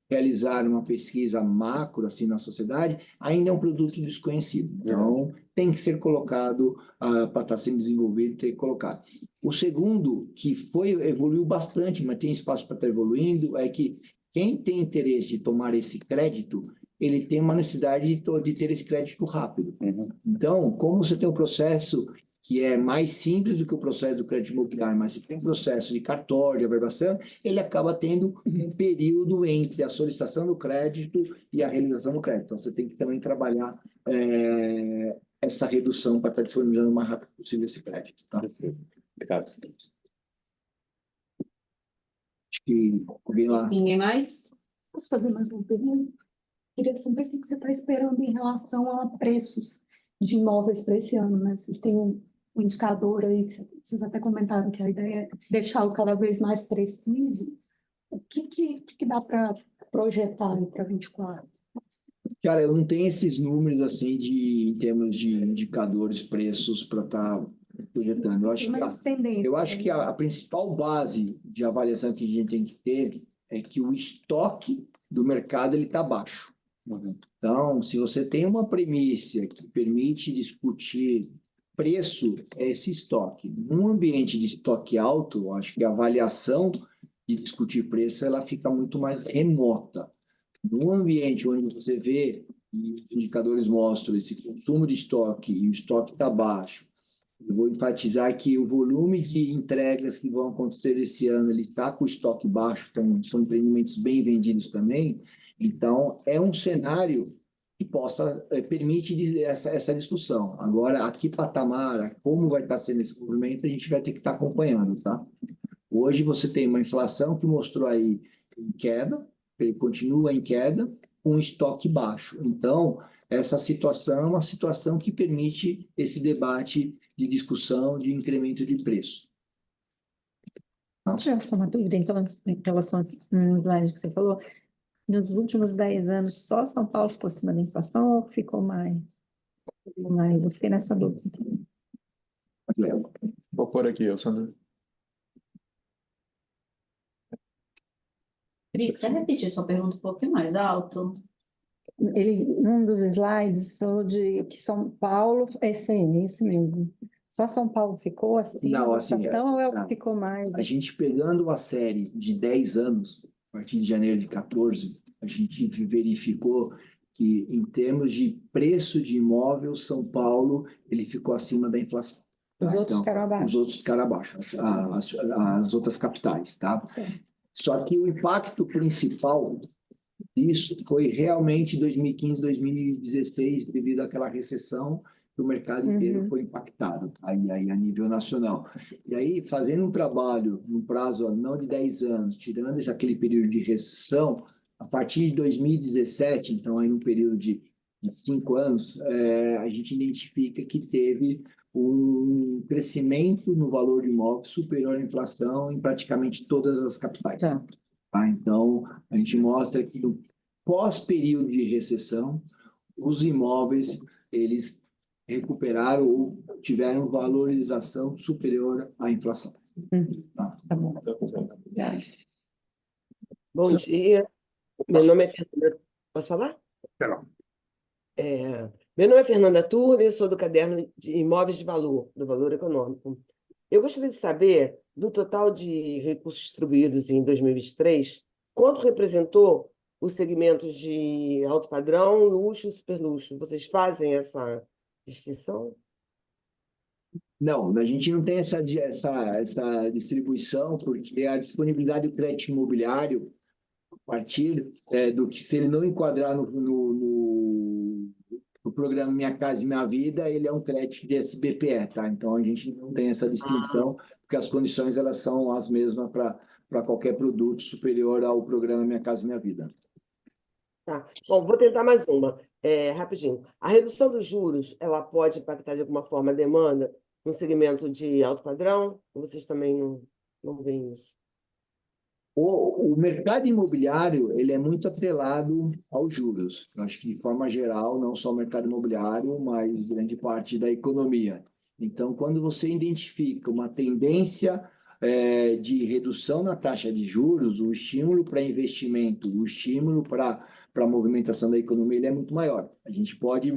realizar uma pesquisa macro assim na sociedade, ainda é um produto desconhecido. Então, tem que ser colocado para estar sendo desenvolvido, tem que colocar. O segundo, que evoluiu bastante, mas tem espaço para estar evoluindo, é que quem tem interesse de tomar esse crédito, ele tem uma necessidade de ter esse crédito rápido. Então, como você tem um processo que é mais simples do que o processo do crédito imobiliário, mas se tem um processo de cartório, de averbação, ele acaba tendo um período entre a solicitação do crédito e a realização do crédito. Então, você tem que também trabalhar essa redução para estar disponibilizando o mais rápido possível esse crédito. Tá? Obrigado. Acho que alguém lá. Ninguém mais? Posso fazer mais uma pergunta? Queria saber o que você está esperando em relação a preços de imóveis para esse ano, né? Vocês têm um indicador aí, que vocês até comentaram que a ideia é deixá-lo cada vez mais preciso. O que dá para projetar para 24? Cara, eu não tenho esses números assim em termos de indicadores, preços para estar projetando. Eu acho que a principal base de avaliação que a gente tem que ter é que o estoque do mercado ele está baixo. Então, se você tem uma premissa que permite discutir preço, é esse estoque. Num ambiente de estoque alto, acho que a avaliação de discutir preço ela fica muito mais remota. Num ambiente onde você vê, e os indicadores mostram esse consumo de estoque e o estoque está baixo, eu vou enfatizar que o volume de entregas que vão acontecer esse ano ele está com o estoque baixo, então são empreendimentos bem vendidos também. Então, é um cenário que permite essa discussão. Agora, a que patamar, como vai estar sendo esse movimento, a gente vai ter que estar acompanhando, tá? Hoje você tem uma inflação que mostrou aí em queda, ele continua em queda, com estoque baixo. Então, essa situação é uma situação que permite esse debate de discussão de incremento de preço. Deixa eu só uma dúvida, então, em relação aos slides que você falou. Nos últimos 10 anos, só São Paulo ficou acima da inflação ou ficou mais? Eu fiquei nessa dúvida. Léo. Vou pôr aqui, Sandro. Cris, quer repetir sua pergunta um pouquinho mais alto? Num dos slides, falou de que São Paulo, esse mesmo. Só São Paulo ficou assim? Não, assim, ou é o que ficou mais? A gente pegando a série de 10 anos, a partir de janeiro de 14, a gente verificou que, em termos de preço de imóvel, São Paulo ele ficou acima da inflação. Tá? Os outros ficaram abaixo. Os outros ficaram abaixo, as outras capitais. Tá? Só que o impacto principal disso foi realmente 2015, 2016, devido àquela recessão que o mercado inteiro foi impactado, aí a nível nacional. E aí, fazendo um trabalho no prazo não de 10 anos, tirando aquele período de recessão, a partir de 2017, então aí num período de 5 anos, a gente identifica que teve um crescimento no valor de imóvel superior à inflação em praticamente todas as capitais. Tá? Então, a gente mostra que no pós-período de recessão, os imóveis, eles recuperaram ou tiveram valorização superior à inflação. Tá bom. Bom dia, meu nome é Fernanda. Posso falar? Não. Meu nome é Fernanda Turner, sou do caderno de Imóveis de Valor, do Valor Econômico. Eu gostaria de saber, do total de recursos distribuídos em 2023, quanto representou os segmentos de alto padrão, luxo e superluxo? Vocês fazem essa distinção? Não, a gente não tem essa distribuição, porque a disponibilidade do crédito imobiliário, a partir do que, se ele não enquadrar no programa Minha Casa e Minha Vida, ele é um crédito de SBPE, tá? Então, a gente não tem essa distinção, porque as condições elas são as mesmas para qualquer produto superior ao programa Minha Casa e Minha Vida. Tá. Bom, vou tentar mais uma, rapidinho. A redução dos juros, ela pode impactar de alguma forma a demanda no segmento de alto padrão? Ou vocês também não veem isso? O mercado imobiliário ele é muito atrelado aos juros. Eu acho que, de forma geral, não só o mercado imobiliário, mas grande parte da economia. Então, quando você identifica uma tendência de redução na taxa de juros, o estímulo para investimento, o estímulo para a movimentação da economia, ele é muito maior. A gente pode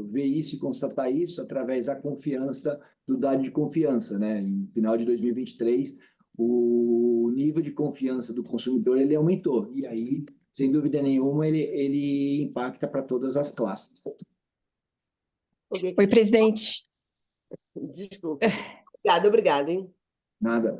ver isso e constatar isso através da confiança, do dado de confiança, né? No final de 2023, o nível de confiança do consumidor ele aumentou. E aí, sem dúvida nenhuma, ele impacta para todas as classes. Oi, presidente. Desculpa. Obrigada, hein? Nada.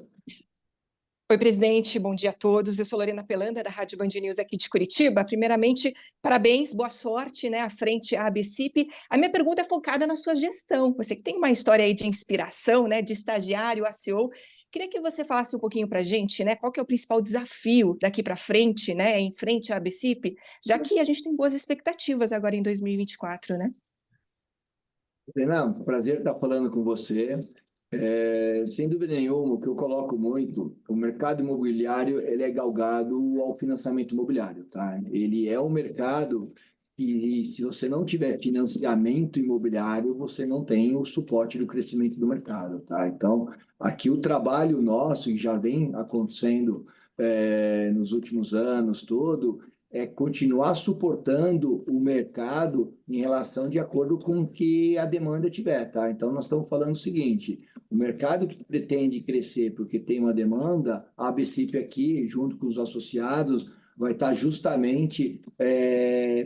Oi, presidente, bom dia a todos. Eu sou Lorena Pelanda, da Rádio Band News aqui de Curitiba. Primeiramente, parabéns, boa sorte, né, à frente à ABCIP. A minha pergunta é focada na sua gestão. Você que tem uma história aí de inspiração, né, de estagiário a CEO, queria que você falasse um pouquinho para a gente, né, qual que é o principal desafio daqui para frente, né, em frente à ABCIP, já que a gente tem boas expectativas agora em 2024, né? Fernando, prazer estar falando com você. Sem dúvida nenhuma, o que eu coloco muito, o mercado imobiliário ele é galgado ao financiamento imobiliário, tá? Ele é um mercado que, se você não tiver financiamento imobiliário, você não tem o suporte do crescimento do mercado, tá? Então, aqui o trabalho nosso, que já vem acontecendo nos últimos anos todo, é continuar suportando o mercado em relação de acordo com o que a demanda tiver, tá? Então, nós estamos falando o seguinte: o mercado que pretende crescer porque tem uma demanda, a ABCIP aqui, junto com os associados, vai estar justamente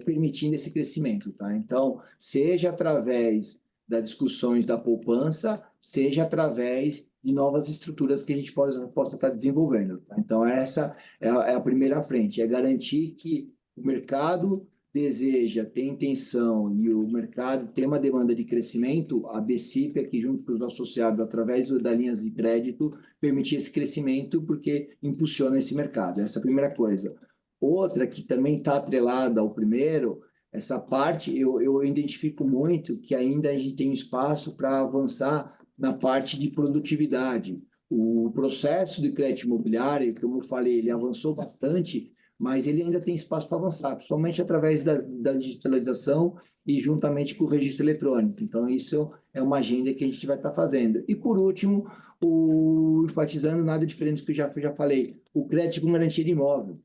permitindo esse crescimento, tá? Então, seja através das discussões da poupança, seja através de novas estruturas que a gente possa estar desenvolvendo, tá? Então, essa é a primeira frente, é garantir que o mercado deseja, tem intenção e o mercado tem uma demanda de crescimento, a ABCIP aqui junto com os associados, através das linhas de crédito, permitir esse crescimento porque impulsiona esse mercado. Essa é a primeira coisa. Outra que também está atrelada ao primeiro, essa parte eu identifico muito que ainda a gente tem espaço para avançar na parte de produtividade. O processo de crédito imobiliário, como eu falei, ele avançou bastante, mas ele ainda tem espaço para avançar, principalmente através da digitalização e juntamente com o registro eletrônico. Então, isso é uma agenda que a gente vai estar fazendo. E, por último, enfatizando nada diferente do que eu já falei, o crédito com garantia de imóvel.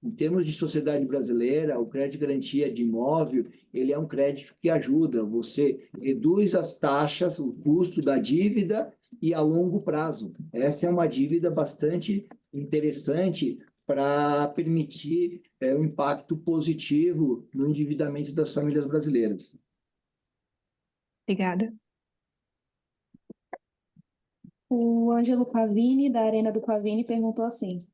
Em termos de sociedade brasileira, o crédito de garantia de imóvel, ele é um crédito que ajuda, você reduz as taxas, o custo da dívida e a longo prazo. Essa é uma dívida bastante interessante para permitir um impacto positivo no endividamento das famílias brasileiras. Obrigada. O Ângelo Pavini, da Arena do Pavini, perguntou assim: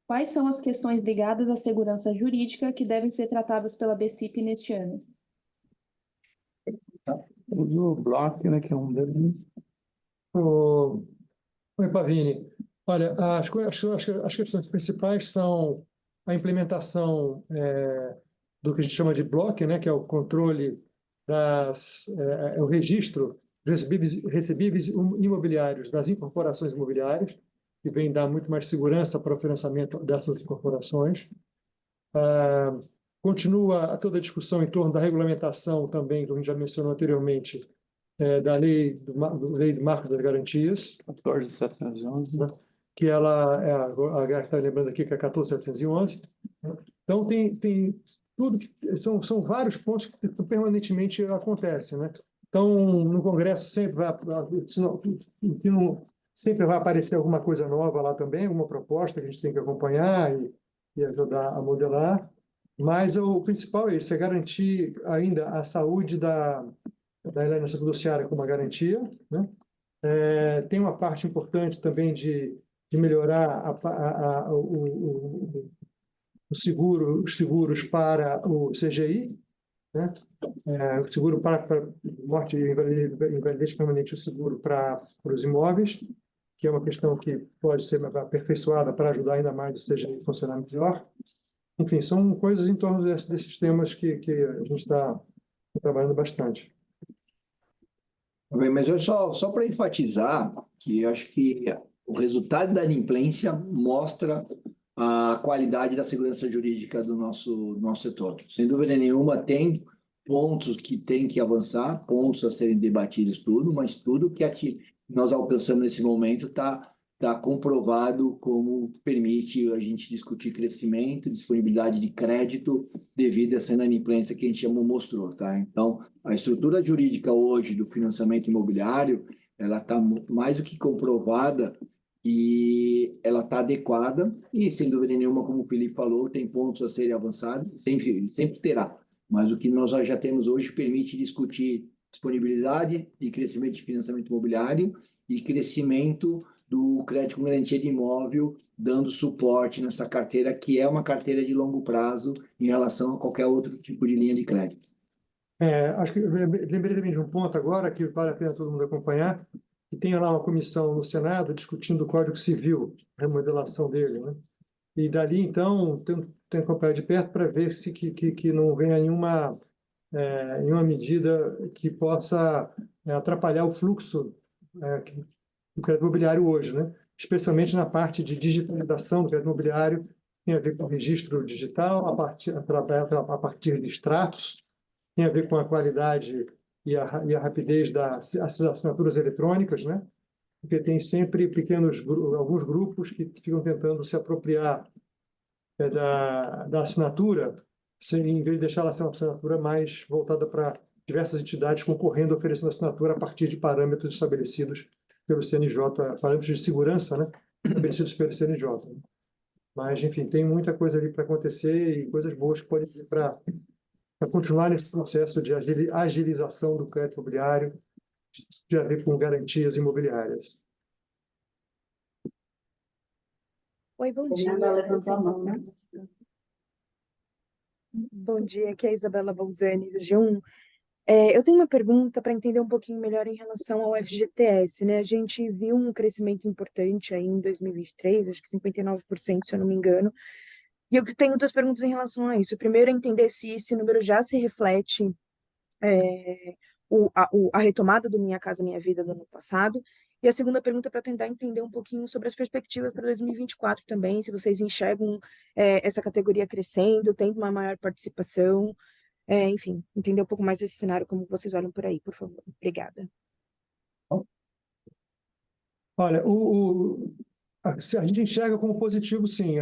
quais são as questões ligadas à segurança jurídica que devem ser tratadas pela ABCIP neste ano? O bloco, né, que é um deles. Oi, Pavini. Olha, as questões principais são a implementação do que a gente chama de bloco, né, que é o controle o registro dos recebíveis imobiliários das incorporações imobiliárias, que vem dar muito mais segurança para o financiamento dessas incorporações. Continua toda a discussão em torno da regulamentação também, como a gente já mencionou anteriormente, da lei do Marco das Garantias. 14.711. Né? Que ela, a está lembrando aqui que é 14.711. Então, tem tudo, são vários pontos que permanentemente acontecem, né? Então, no Congresso sempre vai aparecer alguma coisa nova lá também, alguma proposta que a gente tem que acompanhar e ajudar a modelar. Mas o principal é isso, é garantir ainda a saúde da aliança fiduciária como uma garantia, né? Tem uma parte importante também de melhorar os seguros para o CGI, né? O seguro para morte e invalidez permanente, o seguro para os imóveis, que é uma questão que pode ser aperfeiçoada para ajudar ainda mais o CGI a funcionar melhor. Enfim, são coisas em torno desses temas que a gente está trabalhando bastante. Bem, mas eu só para enfatizar que eu acho que o resultado da inadimplência mostra a qualidade da segurança jurídica do nosso setor. Sem dúvida nenhuma, tem pontos que tem que avançar, pontos a serem debatidos, tudo, mas tudo que nós alcançamos nesse momento está comprovado como permite a gente discutir crescimento, disponibilidade de crédito devido a essa inadimplência que a gente mostrou, tá? Então, a estrutura jurídica hoje do financiamento imobiliário, ela está mais do que comprovada e ela está adequada e, sem dúvida nenhuma, como o Felipe falou, tem pontos a serem avançados, sempre terá. Mas o que nós já temos hoje permite discutir disponibilidade e crescimento de financiamento imobiliário e crescimento do crédito com garantia de imóvel, dando suporte nessa carteira, que é uma carteira de longo prazo em relação a qualquer outro tipo de linha de crédito. Acho que eu lembrei também de um ponto agora que vale a pena todo mundo acompanhar, que tem lá uma comissão no Senado discutindo o Código Civil, a remodelação dele, né? E dali, então, tem que acompanhar de perto para ver se que não venha nenhuma medida que possa atrapalhar o fluxo do crédito imobiliário hoje, né? Especialmente na parte de digitalização do crédito imobiliário, tem a ver com o registro digital, a partir de extratos, tem a ver com a qualidade e a rapidez das assinaturas eletrônicas, né? Porque tem sempre alguns grupos que ficam tentando se apropriar da assinatura, em vez de deixar ela ser uma assinatura mais voltada para diversas entidades concorrendo, oferecendo assinatura a partir de parâmetros estabelecidos pelo CNJ, parâmetros de segurança, né? Estabelecidos pelo CNJ. Né? Mas, enfim, tem muita coisa ali para acontecer e coisas boas que podem vir para continuar nesse processo de agilização do crédito imobiliário, de a ver com garantias imobiliárias. Oi, bom dia. Fernanda levantou a mão, né? Bom dia, aqui é a Isabela Bolzani, do G1. Eu tenho uma pergunta para entender um pouquinho melhor em relação ao FGTS, né? A gente viu um crescimento importante aí em 2023, acho que 59%, se eu não me engano. E eu tenho duas perguntas em relação a isso. Primeiro, é entender se esse número já se reflete a retomada do Minha Casa Minha Vida do ano passado. E a segunda pergunta é para tentar entender um pouquinho sobre as perspectivas para 2024 também, se vocês enxergam essa categoria crescendo, tendo uma maior participação, enfim, entender um pouco mais desse cenário, como vocês olham por aí, por favor. Obrigada. Olha, a gente enxerga como positivo, sim,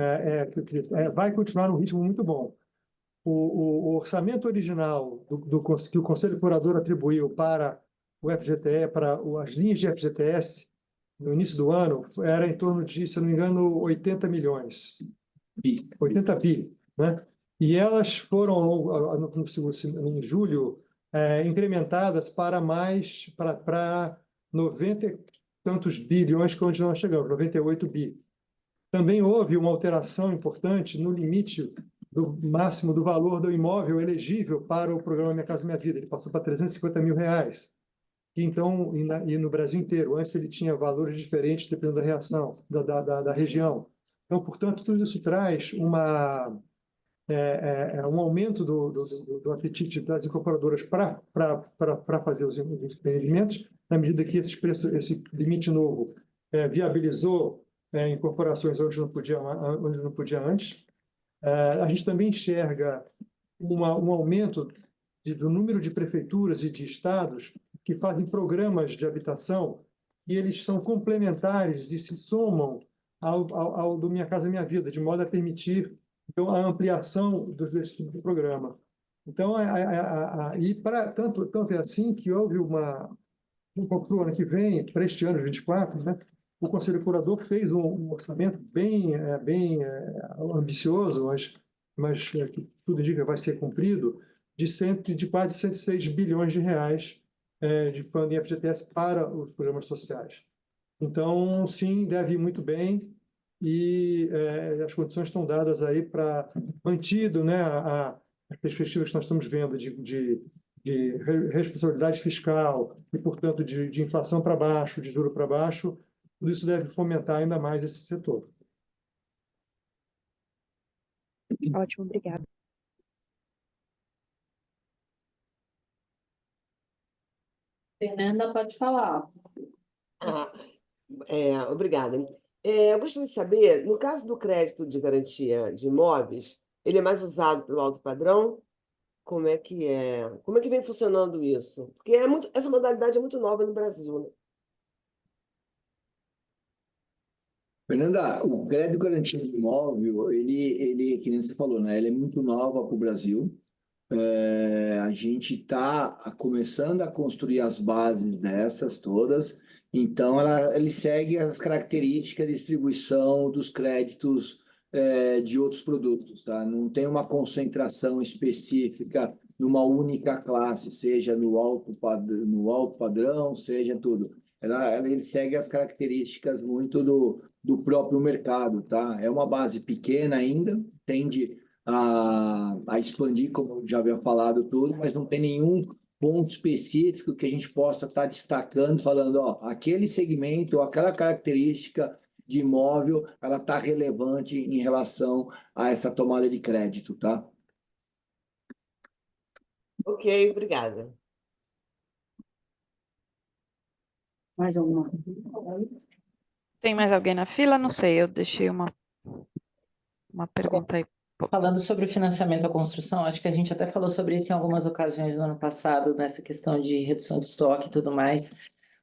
vai continuar num ritmo muito bom. O orçamento original que o Conselho Curador atribuiu para o FGTS, para as linhas de FGTS, no início do ano, era em torno de, se não me engano, 80 milhões. 80 bi, né? E elas foram, em julho, incrementadas para 90 e tantos bilhões, que é onde nós chegamos, 98 bi. Também houve uma alteração importante no limite do máximo do valor do imóvel elegível para o programa Minha Casa Minha Vida. Ele passou para R$350 mil. Então, e no Brasil inteiro. Antes ele tinha valores diferentes dependendo da reação, da região. Então, portanto, tudo isso traz um aumento do apetite das incorporadoras para fazer os empreendimentos, na medida que esse limite novo viabilizou incorporações onde não podia antes. A gente também enxerga um aumento do número de prefeituras e de estados que fazem programas de habitação e eles são complementares e se somam ao do Minha Casa Minha Vida, de modo a permitir então, a ampliação desse tipo de programa. Então, tanto é assim que houve para o ano que vem, para este ano, 24, né, o Conselho Curador fez um orçamento bem ambicioso, mas que tudo indica vai ser cumprido, de quase 106 bilhões de reais de fundo em FGTS para os programas sociais. Então, sim, deve ir muito bem e as condições estão dadas aí para mantido, né, as perspectivas que nós estamos vendo de responsabilidade fiscal e, portanto, de inflação para baixo, de juro para baixo, tudo isso deve fomentar ainda mais esse setor. Ótimo, obrigada. Fernanda, pode falar. Obrigada. Eu gostaria de saber, no caso do crédito de garantia de imóveis, ele é mais usado pelo alto padrão Como é que é? Como é que vem funcionando isso? Porque essa modalidade é muito nova no Brasil, né? Fernanda, o crédito garantido de imóvel, ele, que nem você falou, né? Ele é muito nova para o Brasil. A gente está começando a construir as bases dessas todas. Então, ele segue as características de distribuição dos créditos de outros produtos, tá? Não tem uma concentração específica numa única classe, seja no alto padrão, seja tudo. Ele segue as características muito do próprio mercado, tá? É uma base pequena ainda, tende a expandir, como eu já havia falado tudo, mas não tem nenhum ponto específico que a gente possa estar destacando, falando, ó, aquele segmento, aquela característica de imóvel, ela está relevante em relação a essa tomada de crédito, tá? Ok, obrigada. Mais alguma? Tem mais alguém na fila? Não sei, eu deixei uma pergunta aí. Falando sobre o financiamento à construção, acho que a gente até falou sobre isso em algumas ocasiões no ano passado, nessa questão de redução de estoque e tudo mais.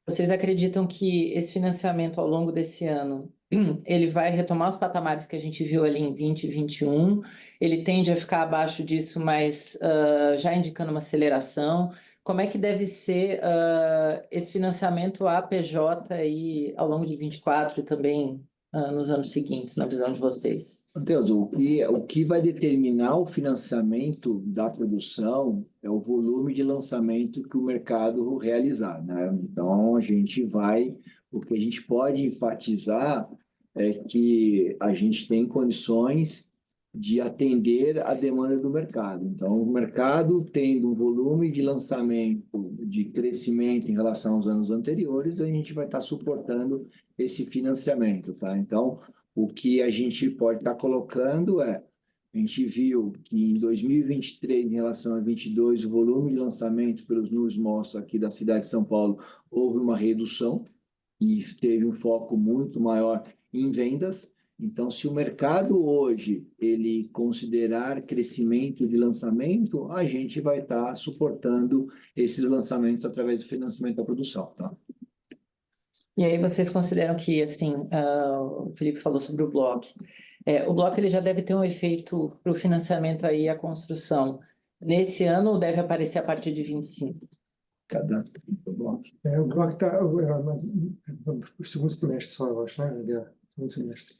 Vocês acreditam que esse financiamento ao longo desse ano, ele vai retomar os patamares que a gente viu ali em 20 e 21? Ele tende a ficar abaixo disso, mas já indicando uma aceleração? Como é que deve ser esse financiamento à PJ aí ao longo de 24 e também nos anos seguintes, na visão de vocês? Matheus, o que vai determinar o financiamento da produção é o volume de lançamento que o mercado realizar, né? Então, o que a gente pode enfatizar é que a gente tem condições de atender a demanda do mercado. Então, o mercado tendo um volume de lançamento, de crescimento em relação aos anos anteriores, a gente vai estar suportando esse financiamento, tá? Então, o que a gente pode estar colocando a gente viu que em 2023, em relação a 22, o volume de lançamento pelos números mostram aqui da cidade de São Paulo, houve uma redução e teve um foco muito maior em vendas. Então, se o mercado hoje ele considerar crescimento de lançamento, a gente vai estar suportando esses lançamentos através do financiamento da produção, tá? E aí vocês consideram que, assim, o Felipe falou sobre o bloco. O bloco ele já deve ter um efeito para o financiamento aí, a construção. Nesse ano ou deve aparecer a partir de 25? Cada bloco. O bloco está o segundo semestre só, eu acho, né? Segundo semestre.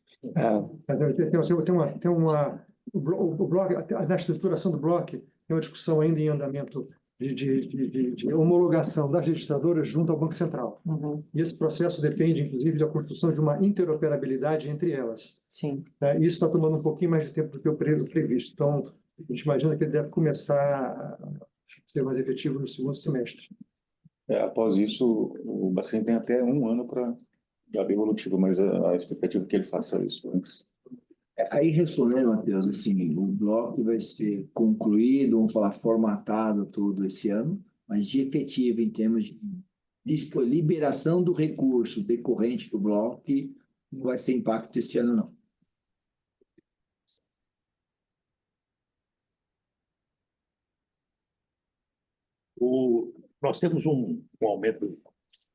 O bloco, na estruturação do bloco, tem uma discussão ainda em andamento de homologação das registradoras junto ao Banco Central. Uhum. E esse processo depende, inclusive, da construção de uma interoperabilidade entre elas. Sim. E isso está tomando um pouquinho mais de tempo do que o previsto. Então, a gente imagina que ele deve começar a ser mais efetivo no segundo semestre. Após isso, o Bacen tem até um ano para abrir evolutivo, mas a expectativa é que ele faça isso antes. Aí, respondendo, Matheus, assim, o bloco vai ser concluído, vamos falar, formatado tudo esse ano, mas de efetivo em termos de liberação do recurso decorrente do bloco, não vai ser impacto esse ano, não. Nós temos um aumento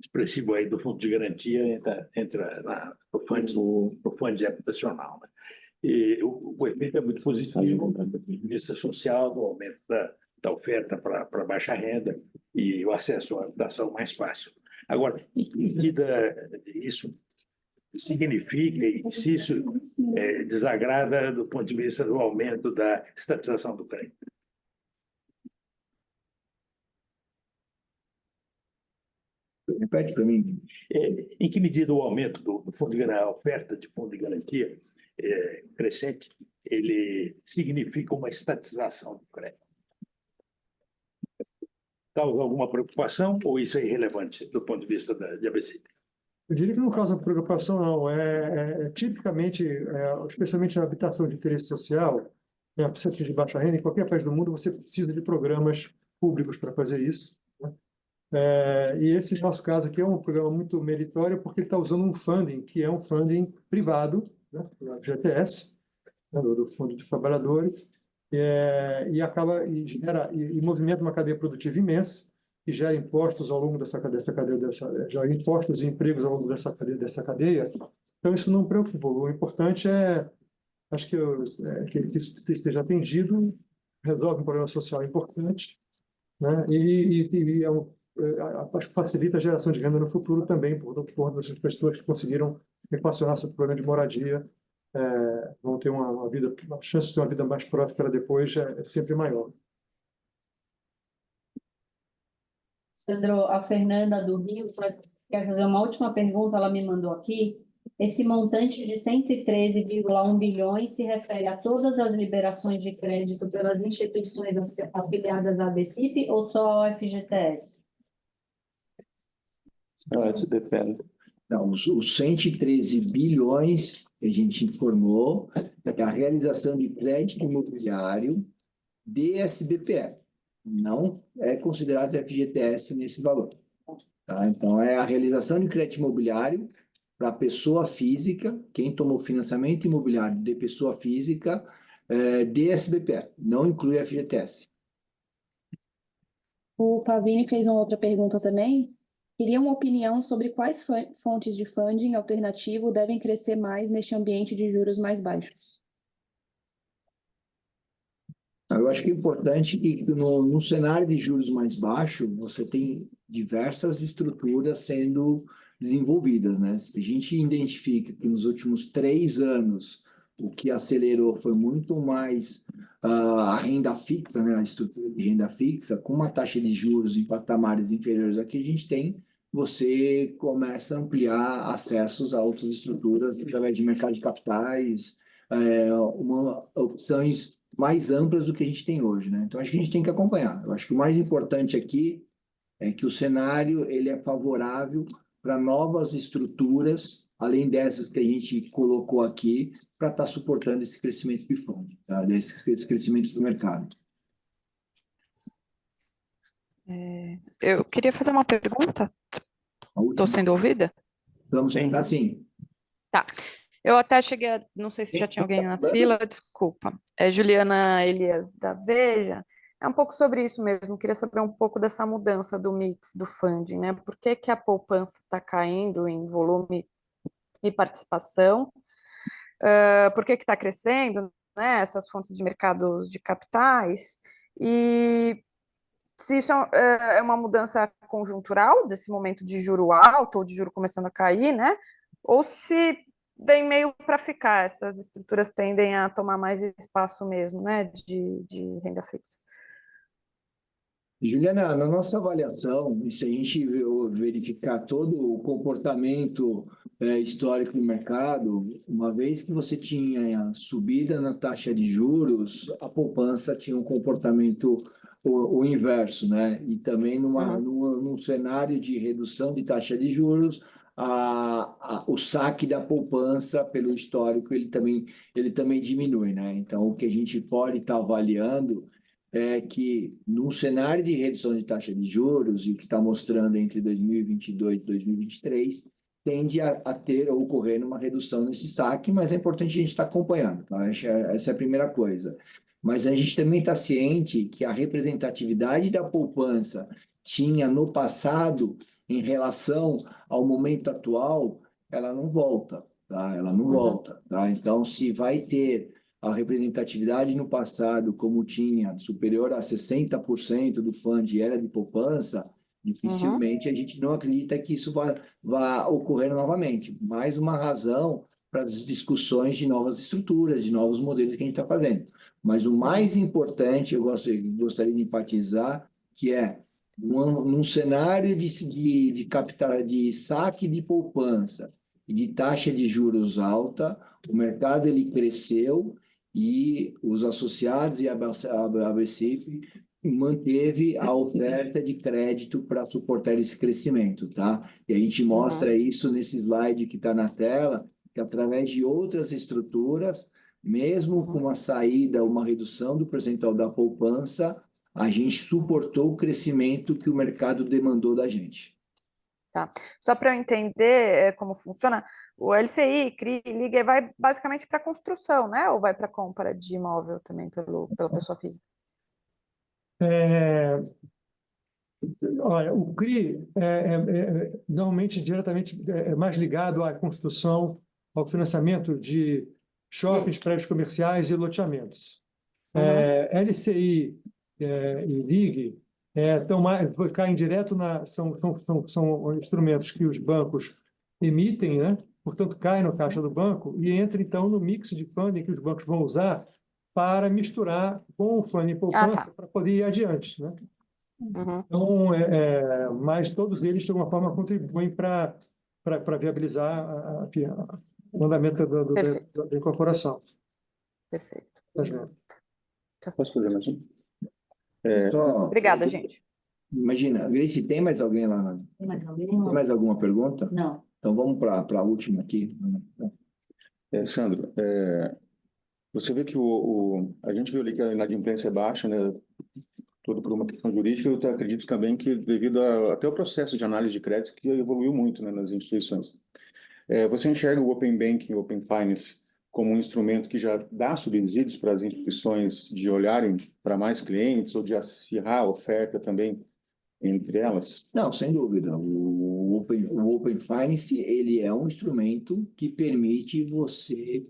expressivo aí do fundo de garantia entra no fundo habitacional, né? E o efeito é muito positivo do ponto de vista social, do aumento da oferta para baixa renda e o acesso à habitação mais fácil. Agora, em que medida isso significa e se isso desagrada do ponto de vista do aumento da estatização do crédito? Repete para mim. Em que medida o aumento do fundo de garantia, a oferta de fundo de garantia crescente, ele significa uma estatização do crédito? Causa alguma preocupação ou isso é irrelevante do ponto de vista de ABC? Eu diria que não causa preocupação, não. Tipicamente, especialmente na habitação de interesse social, né, precisa de baixa renda, em qualquer país do mundo você precisa de programas públicos para fazer isso, né? E esse nosso caso aqui é um programa muito meritório porque ele está usando um funding, que é um funding privado, né, do FGTS, né, do Fundo de Trabalhadores, e acaba e movimenta uma cadeia produtiva imensa, que gera impostos ao longo gera impostos e empregos ao longo dessa cadeia. Então, isso não preocupa. O importante é, acho que isso esteja atendido, resolve um problema social importante, né? Acho que facilita a geração de renda no futuro também, por das pessoas que conseguiram equacionar seu problema de moradia, vão ter a chance de ter uma vida mais próspera depois é sempre maior. Sandro, a Fernanda do Rio quer fazer uma última pergunta, ela me mandou aqui. Esse montante de 113,1 bilhões se refere a todas as liberações de crédito pelas instituições afiliadas à ABCIP ou só ao FGTS? Isso depende. Não, os 113 bilhões que a gente informou é a realização de crédito imobiliário de SBPE. Não é considerado FGTS nesse valor. Tá? Então, é a realização de crédito imobiliário para pessoa física, quem tomou financiamento imobiliário de pessoa física, de SBPE. Não inclui FGTS. O Pavini fez uma outra pergunta também. Queria uma opinião sobre quais fontes de funding alternativo devem crescer mais neste ambiente de juros mais baixos. Eu acho que é importante que no cenário de juros mais baixo, você tem diversas estruturas sendo desenvolvidas, né? Se a gente identifica que nos últimos 3 anos o que acelerou foi muito mais a renda fixa, né? A estrutura de renda fixa, com uma taxa de juros em patamares inferiores a que a gente tem, você começa a ampliar acessos a outras estruturas através de mercado de capitais, opções mais amplas do que a gente tem hoje, né? Então, acho que a gente tem que acompanhar. Eu acho que o mais importante aqui é que o cenário ele é favorável para novas estruturas, além dessas que a gente colocou aqui, para estar suportando esse crescimento de fundo, tá? Esse crescimento do mercado. Eu queria fazer uma pergunta. Estou sendo ouvida? Estamos assim. Tá. Eu até cheguei não sei se já tinha alguém na fila, desculpa. É Juliana Elias, da Veja. É um pouco sobre isso mesmo, queria saber um pouco dessa mudança do mix do funding, né? Por que que a poupança está caindo em volume e participação? Por que está crescendo, né? Essas fontes de mercados de capitais? E se isso é uma mudança conjuntural desse momento de juro alto ou de juro começando a cair, né? Ou se vem meio para ficar, essas estruturas tendem a tomar mais espaço mesmo, né, de renda fixa. Juliana, na nossa avaliação, se a gente verificar todo o comportamento histórico do mercado, uma vez que você tinha subida na taxa de juros, a poupança tinha um comportamento o inverso, né? E também num cenário de redução de taxa de juros, o saque da poupança, pelo histórico, ele também diminui, né? Então, o que a gente pode estar avaliando é que, no cenário de redução de taxa de juros, e o que está mostrando entre 2022 e 2023, tende a ter ou ocorrer uma redução nesse saque, mas é importante a gente estar acompanhando, tá? Essa é a primeira coisa. Mas a gente também está ciente que a representatividade da poupança tinha no passado, em relação ao momento atual, ela não volta, tá? Ela não volta, tá? Então, se vai ter a representatividade no passado, como tinha, superior a 60% do fundo era de poupança, dificilmente a gente não acredita que isso vá ocorrer novamente. Mais uma razão para as discussões de novas estruturas, de novos modelos que a gente está fazendo. Mas o mais importante, eu gostaria de enfatizar, que é num cenário de capital, de saque de poupança e de taxa de juros alta, o mercado ele cresceu e os associados e a ABCIP manteve a oferta de crédito para suportar esse crescimento, tá? E a gente mostra isso nesse slide que está na tela, que através de outras estruturas, mesmo com uma saída, uma redução do percentual da poupança, a gente suportou o crescimento que o mercado demandou da gente. Tá. Só para eu entender como funciona, o LCI, CRI, LIG vai basicamente para construção, né? Ou vai para compra de imóvel também pela pessoa física? Olha, o CRI normalmente diretamente é mais ligado à construção, ao financiamento de shoppings, prédios comerciais e loteamentos. LCI e LIG caem direto são instrumentos que os bancos emitem, né? Portanto, caem no caixa do banco e entra então no mix de funding que os bancos vão usar para misturar com o funding poupança para poder ir adiante, né? Então, mas todos eles, de alguma forma, contribuem para viabilizar o andamento da incorporação. Perfeito. Posso fazer mais um? Obrigada, gente. Imagina, Grace, tem mais alguém lá? Tem mais alguém? Tem mais alguma pergunta? Não. Então vamos para a última aqui. Sandro, você vê que a gente viu ali que a inadimplência é baixa, né? Tudo por uma questão jurídica. Eu acredito também que devido até o processo de análise de crédito que evoluiu muito, né, nas instituições. Você enxerga o Open Banking, o Open Finance como um instrumento que já dá subsídios para as instituições de olharem para mais clientes ou de acirrar a oferta também entre elas? Não, sem dúvida. O Open Finance, ele é um instrumento que permite você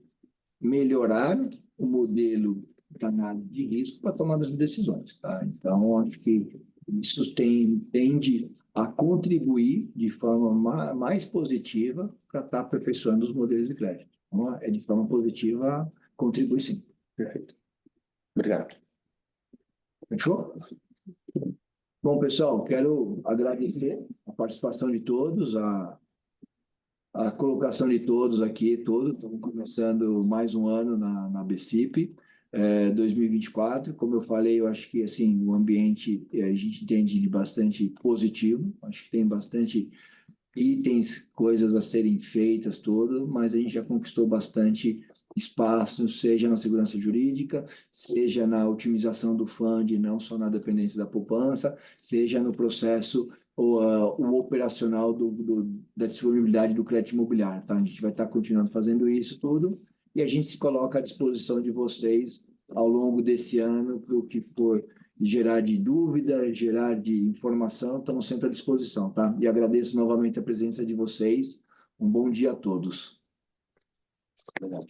melhorar o modelo da análise de risco para tomada de decisões, tá? Então, acho que isso tende a contribuir de forma mais positiva para estar aperfeiçoando os modelos de crédito. Então, de forma positiva, contribui sim. Perfeito. Obrigado. Fechou? Bom, pessoal, quero agradecer a participação de todos, a colocação de todos aqui, estamos começando mais um ano na BCIP, 2024. Como eu falei, eu acho que assim, o ambiente a gente entende de bastante positivo, acho que tem bastante itens, coisas a serem feitas, tudo, mas a gente já conquistou bastante espaço, seja na segurança jurídica, seja na otimização do fund, não só na dependência da poupança, seja no processo o operacional da disponibilidade do crédito imobiliário, tá? A gente vai estar continuando fazendo isso tudo e a gente se coloca à disposição de vocês ao longo desse ano para o que for gerar de dúvida, gerar de informação, estamos sempre à disposição, tá? E agradeço novamente a presença de vocês. Um bom dia a todos. Obrigado.